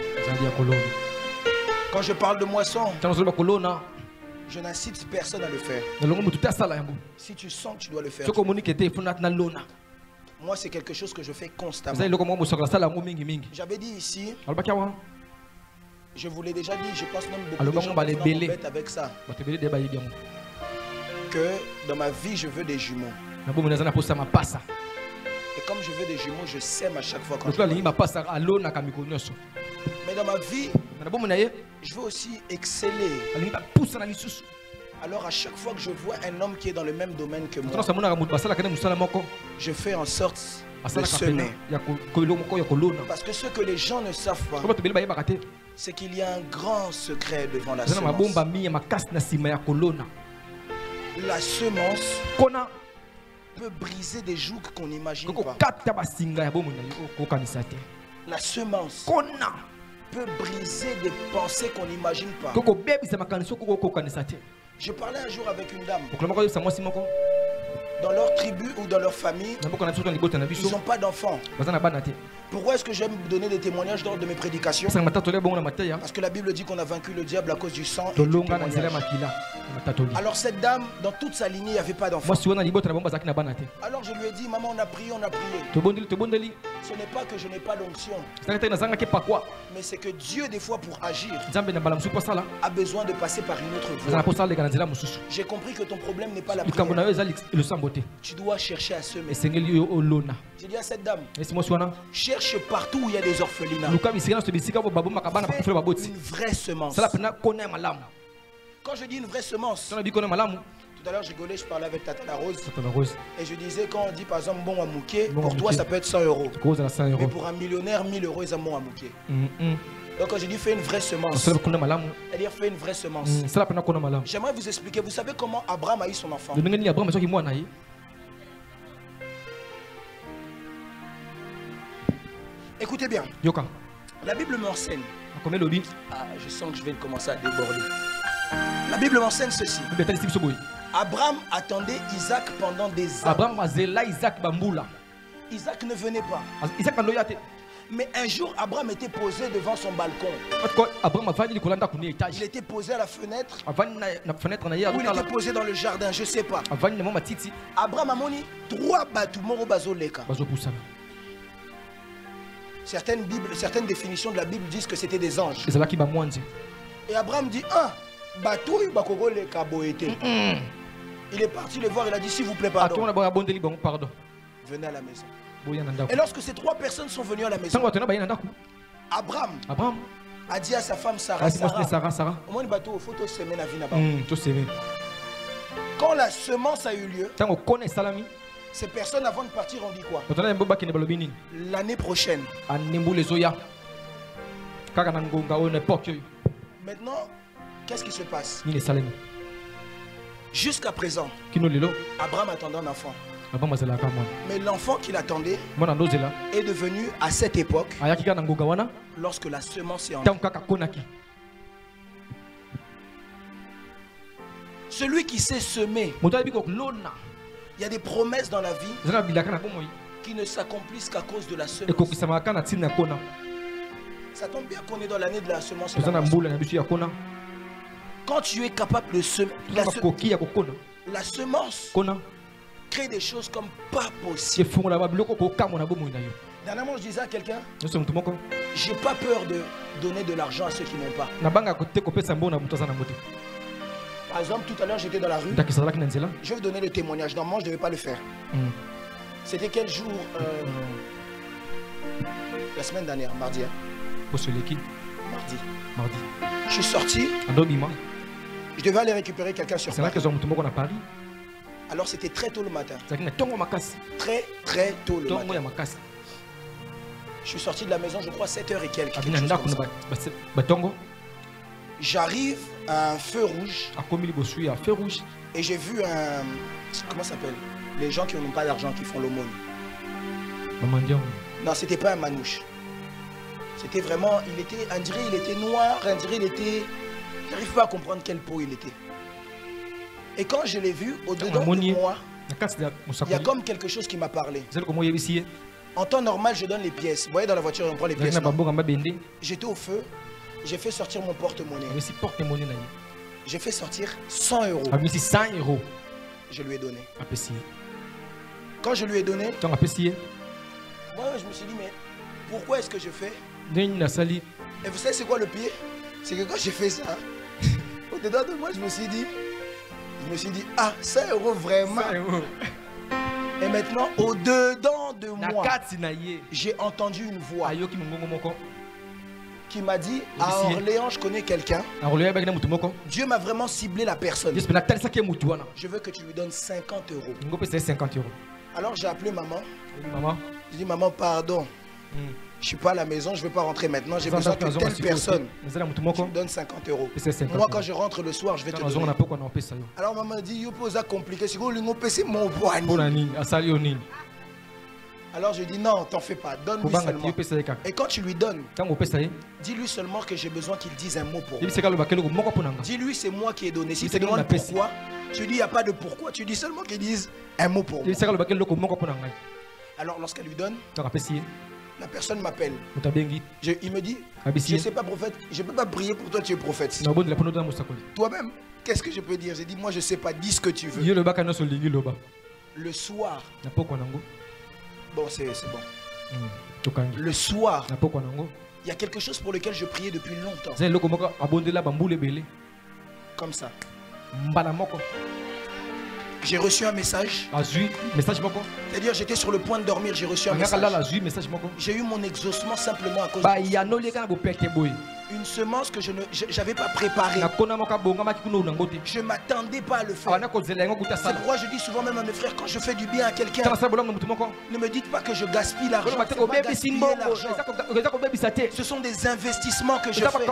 Quand je parle de moisson, je n'incite personne à le faire. Si tu sens que tu dois le faire, moi c'est quelque chose que je fais constamment. J'avais dit ici, je vous l'ai déjà dit, je pense même beaucoup de gens m'embêtent avec ça, que dans ma vie je veux des jumeaux. Et comme je veux des jumeaux, je sème à chaque fois quand je mais dans ma vie, je veux aussi exceller. Alors à chaque fois que je vois un homme qui est dans le même domaine que moi, je fais en sorte de semer. Parce que ce que les gens ne savent pas, c'est qu'il y a un grand secret devant la semence. La semence peut briser des jougs qu'on n'imagine pas. La semence peut briser des pensées qu'on n'imagine pas. Je parlais un jour avec une dame. Dans leur tribu ou dans leur famille, ils n'ont pas d'enfants. Pourquoi est-ce que j'aime donner des témoignages lors de mes prédications? Parce que la Bible dit qu'on a vaincu le diable à cause du sang et du témoignage. Alors cette dame, dans toute sa lignée, il n'y avait pas d'enfants. Alors je lui ai dit, maman, on a prié, on a prié. Ce n'est pas que je n'ai pas d'onction, mais c'est que Dieu, des fois, pour agir, a besoin de passer par une autre voie. J'ai compris que ton problème n'est pas la prière. Tu dois chercher à semer. J'ai dit à cette dame, cherche partout où il y a des orphelinats. Fais une vraie semence. Quand je dis une vraie semence, tout à l'heure, je rigolais, je parlais avec Tata la Rose. Et je disais, quand on dit par exemple bon à Mouké, pour toi ça peut être 100 €. Mais pour un millionnaire, 1000 € est un bon à Mouké. Donc quand j'ai dit fais une vraie semence, c'est-à-dire fais une vraie semence. J'aimerais vous expliquer, vous savez comment Abraham a eu son enfant? Écoutez bien. La Bible m'enseigne. Ah, je sens que je vais commencer à déborder. La Bible m'enseigne ceci. Abraham attendait Isaac pendant des années. Isaac ne venait pas. Mais un jour, Abraham était posé devant son balcon. Il était posé à la fenêtre. Ou il était posé dans le jardin, je ne sais pas. Abraham a moni 3 bateaux bazoleka. Certaines définitions de la Bible disent que c'était des anges. Et Abraham dit, bateau bazoleka boete. Il est parti le voir, il a dit, s'il vous plaît, pardon. Venez à la maison. Et lorsque ces 3 personnes sont venues à la maison, Abraham a dit à sa femme Sarah, quand la semence a eu lieu, ces personnes avant de partir ont dit quoi? L'année prochaine. Maintenant, qu'est-ce qui se passe? Jusqu'à présent, Abraham attendait un enfant. Mais l'enfant qu'il attendait est devenu à cette époque lorsque la semence est entrée. Celui qui sait semer, il y a des promesses dans la vie qui ne s'accomplissent qu'à cause de la semence. Ça tombe bien qu'on est dans l'année de la semence. Quand tu es capable de semer, la semence crée des choses comme pas possible. Dernièrement, je disais à quelqu'un, j'ai pas peur de donner de l'argent à ceux qui n'ont pas. Par exemple, tout à l'heure, j'étais dans la rue. Je vais vous donner le témoignage. Normalement, je ne devais pas le faire. C'était quel jour la semaine dernière, mardi. Mardi. Je suis sorti. Je devais aller récupérer quelqu'un sur Paris. Alors c'était très tôt le matin. Très tôt le matin. Je suis sorti de la maison, je crois 7h et quelques. J'arrive à un feu rouge. Et j'ai vu un... Comment ça s'appelle? Les gens qui n'ont pas d'argent, qui font l'aumône. Non, c'était pas un manouche. C'était vraiment... Il était... On dirait il était noir, on dirait il était... J'arrive pas à comprendre quelle peau il était. Et quand je l'ai vu, au-dedans de moi, il y a comme quelque chose qui m'a parlé. En temps normal, je donne les pièces. Vous voyez, dans la voiture, on prend les pièces. J'étais au feu. J'ai fait sortir mon porte-monnaie. J'ai fait sortir 100 euros. Je lui ai donné. Quand je lui ai donné, moi je me suis dit, mais pourquoi est-ce que je fais? Et vous savez c'est quoi le pire? C'est que quand j'ai fait ça, au-dedans de moi, je me suis dit, ah, 100 euros vraiment. 100 euros. Et maintenant, au-dedans de moi, j'ai entendu une voix qui m'a dit, à Orléans, je connais quelqu'un. Dieu m'a vraiment ciblé la personne. Je veux que tu lui donnes 50 euros. Alors j'ai appelé maman. J'ai dit, maman, pardon. Je ne suis pas à la maison, je ne veux pas rentrer maintenant. J'ai besoin que telle personne tu me donnes 50 euros. Moi, quand je rentre le soir, je vais te donner. Alors maman dit, il faut compliqué. Alors je dis, non, t'en fais pas, donne-lui seulement. Et quand tu lui donnes, dis-lui seulement que j'ai besoin qu'il dise un mot pour moi. Dis-lui, c'est moi qui ai donné. Si tu te demandes pourquoi, tu dis, il n'y a pas de pourquoi. Tu dis seulement qu'il dise un mot pour moi. Alors lorsqu'elle lui donne, la personne m'appelle. Il me dit, je ne sais pas prophète, je ne peux pas prier pour toi, tu es prophète. Toi-même, qu'est-ce que je peux dire? J'ai dit, moi je ne sais pas, dis ce que tu veux. Le soir, bon c'est bon. Le soir, il y a quelque chose pour lequel je priais depuis longtemps. Comme ça. J'ai reçu un message. C'est-à-dire j'étais sur le point de dormir, j'ai reçu un message. J'ai eu mon exaucement simplement à cause de une semence que je n'avais pas préparée. Je ne m'attendais pas à le faire. C'est pourquoi je dis souvent même à mes frères, quand je fais du bien à quelqu'un, ne me dites pas que je gaspille l'argent. Ce sont des investissements que je fais.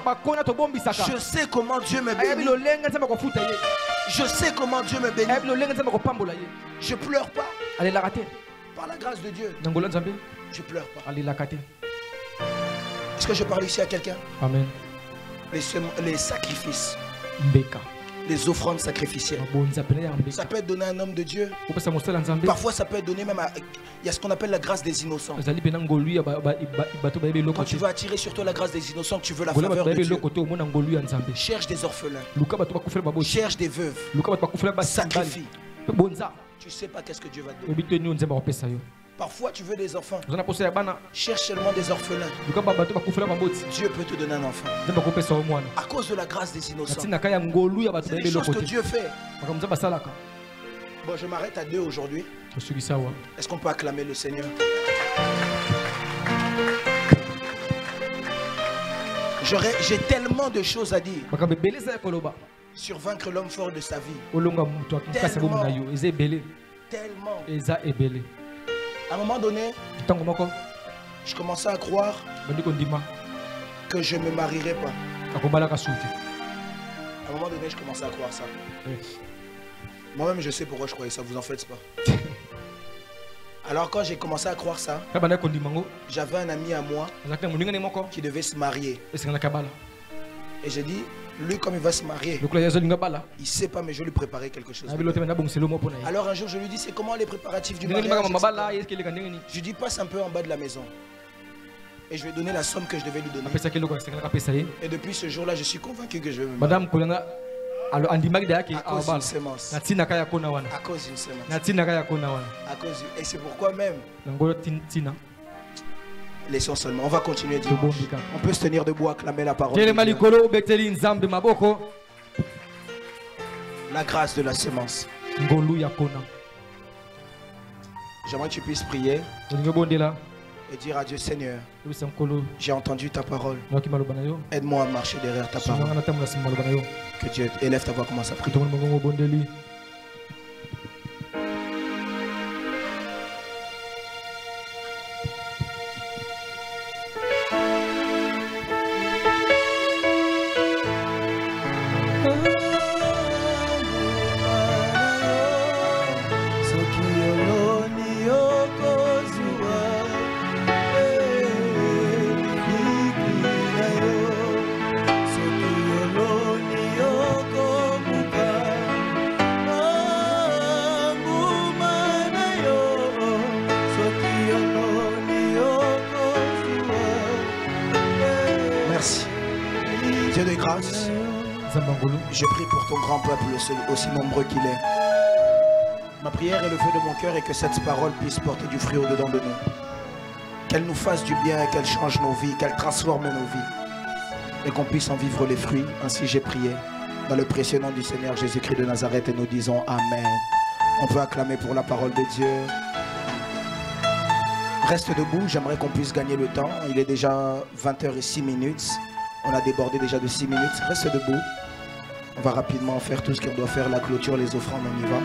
Je sais comment Dieu me bénit. Je sais comment Dieu me bénit. Je pleure pas. Par la grâce de Dieu, je pleure pas. Est-ce que je parle ici à quelqu'un? Amen. Les sacrifices, les offrandes sacrificielles, ça peut être donné à un homme de Dieu. Parfois ça peut être donné même à... Il y a ce qu'on appelle la grâce des innocents. Quand tu veux attirer sur toi la grâce des innocents, que tu veux la faveur de Dieu, cherche des orphelins, cherche des veuves, sacrifie. Tu sais pas qu'est-ce que Dieu va te donner. Parfois tu veux des enfants, cherche seulement des orphelins. Dieu peut te donner un enfant à cause de la grâce des innocents. C'est des choses que Dieu fait. Bon, je m'arrête à 2 aujourd'hui. Est-ce qu'on peut acclamer le Seigneur? J'ai tellement de choses à dire sur vaincre l'homme fort de sa vie. Tellement. À un moment donné, je commençais à croire que je ne me marierais pas. À un moment donné, je commençais à croire ça. Moi-même, je sais pourquoi je croyais ça, vous en faites pas. Alors quand j'ai commencé à croire ça, j'avais un ami à moi qui devait se marier. Et j'ai dit, lui comme il va se marier, il sait pas mais je vais lui préparer quelque chose. Alors un jour je lui dis, c'est comment les préparatifs du mariage? Je lui dis, passe un peu en bas de la maison. Et je vais donner la somme que je devais lui donner. Et depuis ce jour-là, je suis convaincu que je vais me marier. À cause d'une sémence. À cause d'une sémence. Et c'est pourquoi même. Laissons seulement. On va continuer dimanche. On peut se tenir debout, acclamer la parole. La grâce de la sémence. J'aimerais que tu puisses prier et dire à Dieu, Seigneur, j'ai entendu ta parole. Aide-moi à marcher derrière ta parole. Que Dieu élève ta voix, commence à prier. Dieu de grâce, je prie pour ton grand peuple, aussi nombreux qu'il est. Ma prière et le feu de mon cœur est que cette parole puisse porter du fruit au-dedans de nous. Qu'elle nous fasse du bien, qu'elle change nos vies, qu'elle transforme nos vies. Et qu'on puisse en vivre les fruits. Ainsi j'ai prié. Dans le précieux nom du Seigneur Jésus-Christ de Nazareth, et nous disons Amen. On peut acclamer pour la parole de Dieu. Reste debout, j'aimerais qu'on puisse gagner le temps. Il est déjà 20h06. On a débordé déjà de 6 minutes. Reste debout. On va rapidement faire tout ce qu'on doit faire. La clôture, les offrandes, on y va.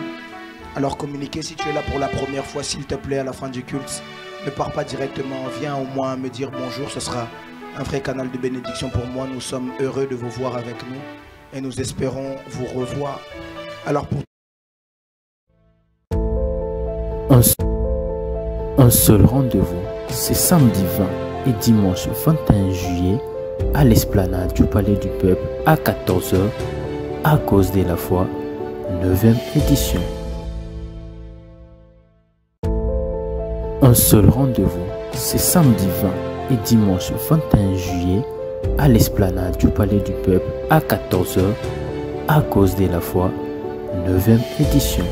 Alors communiquez si tu es là pour la première fois, s'il te plaît, à la fin du culte. Ne pars pas directement. Viens au moins me dire bonjour. Ce sera un vrai canal de bénédiction pour moi. Nous sommes heureux de vous voir avec nous. Et nous espérons vous revoir. Alors pour... Un seul rendez-vous, c'est samedi 20 et dimanche 21 juillet à l'esplanade du Palais du Peuple à 14h à cause de la foi, 9e édition. Un seul rendez-vous, c'est samedi 20 et dimanche 21 juillet à l'esplanade du Palais du Peuple à 14h à cause de la foi, 9e édition.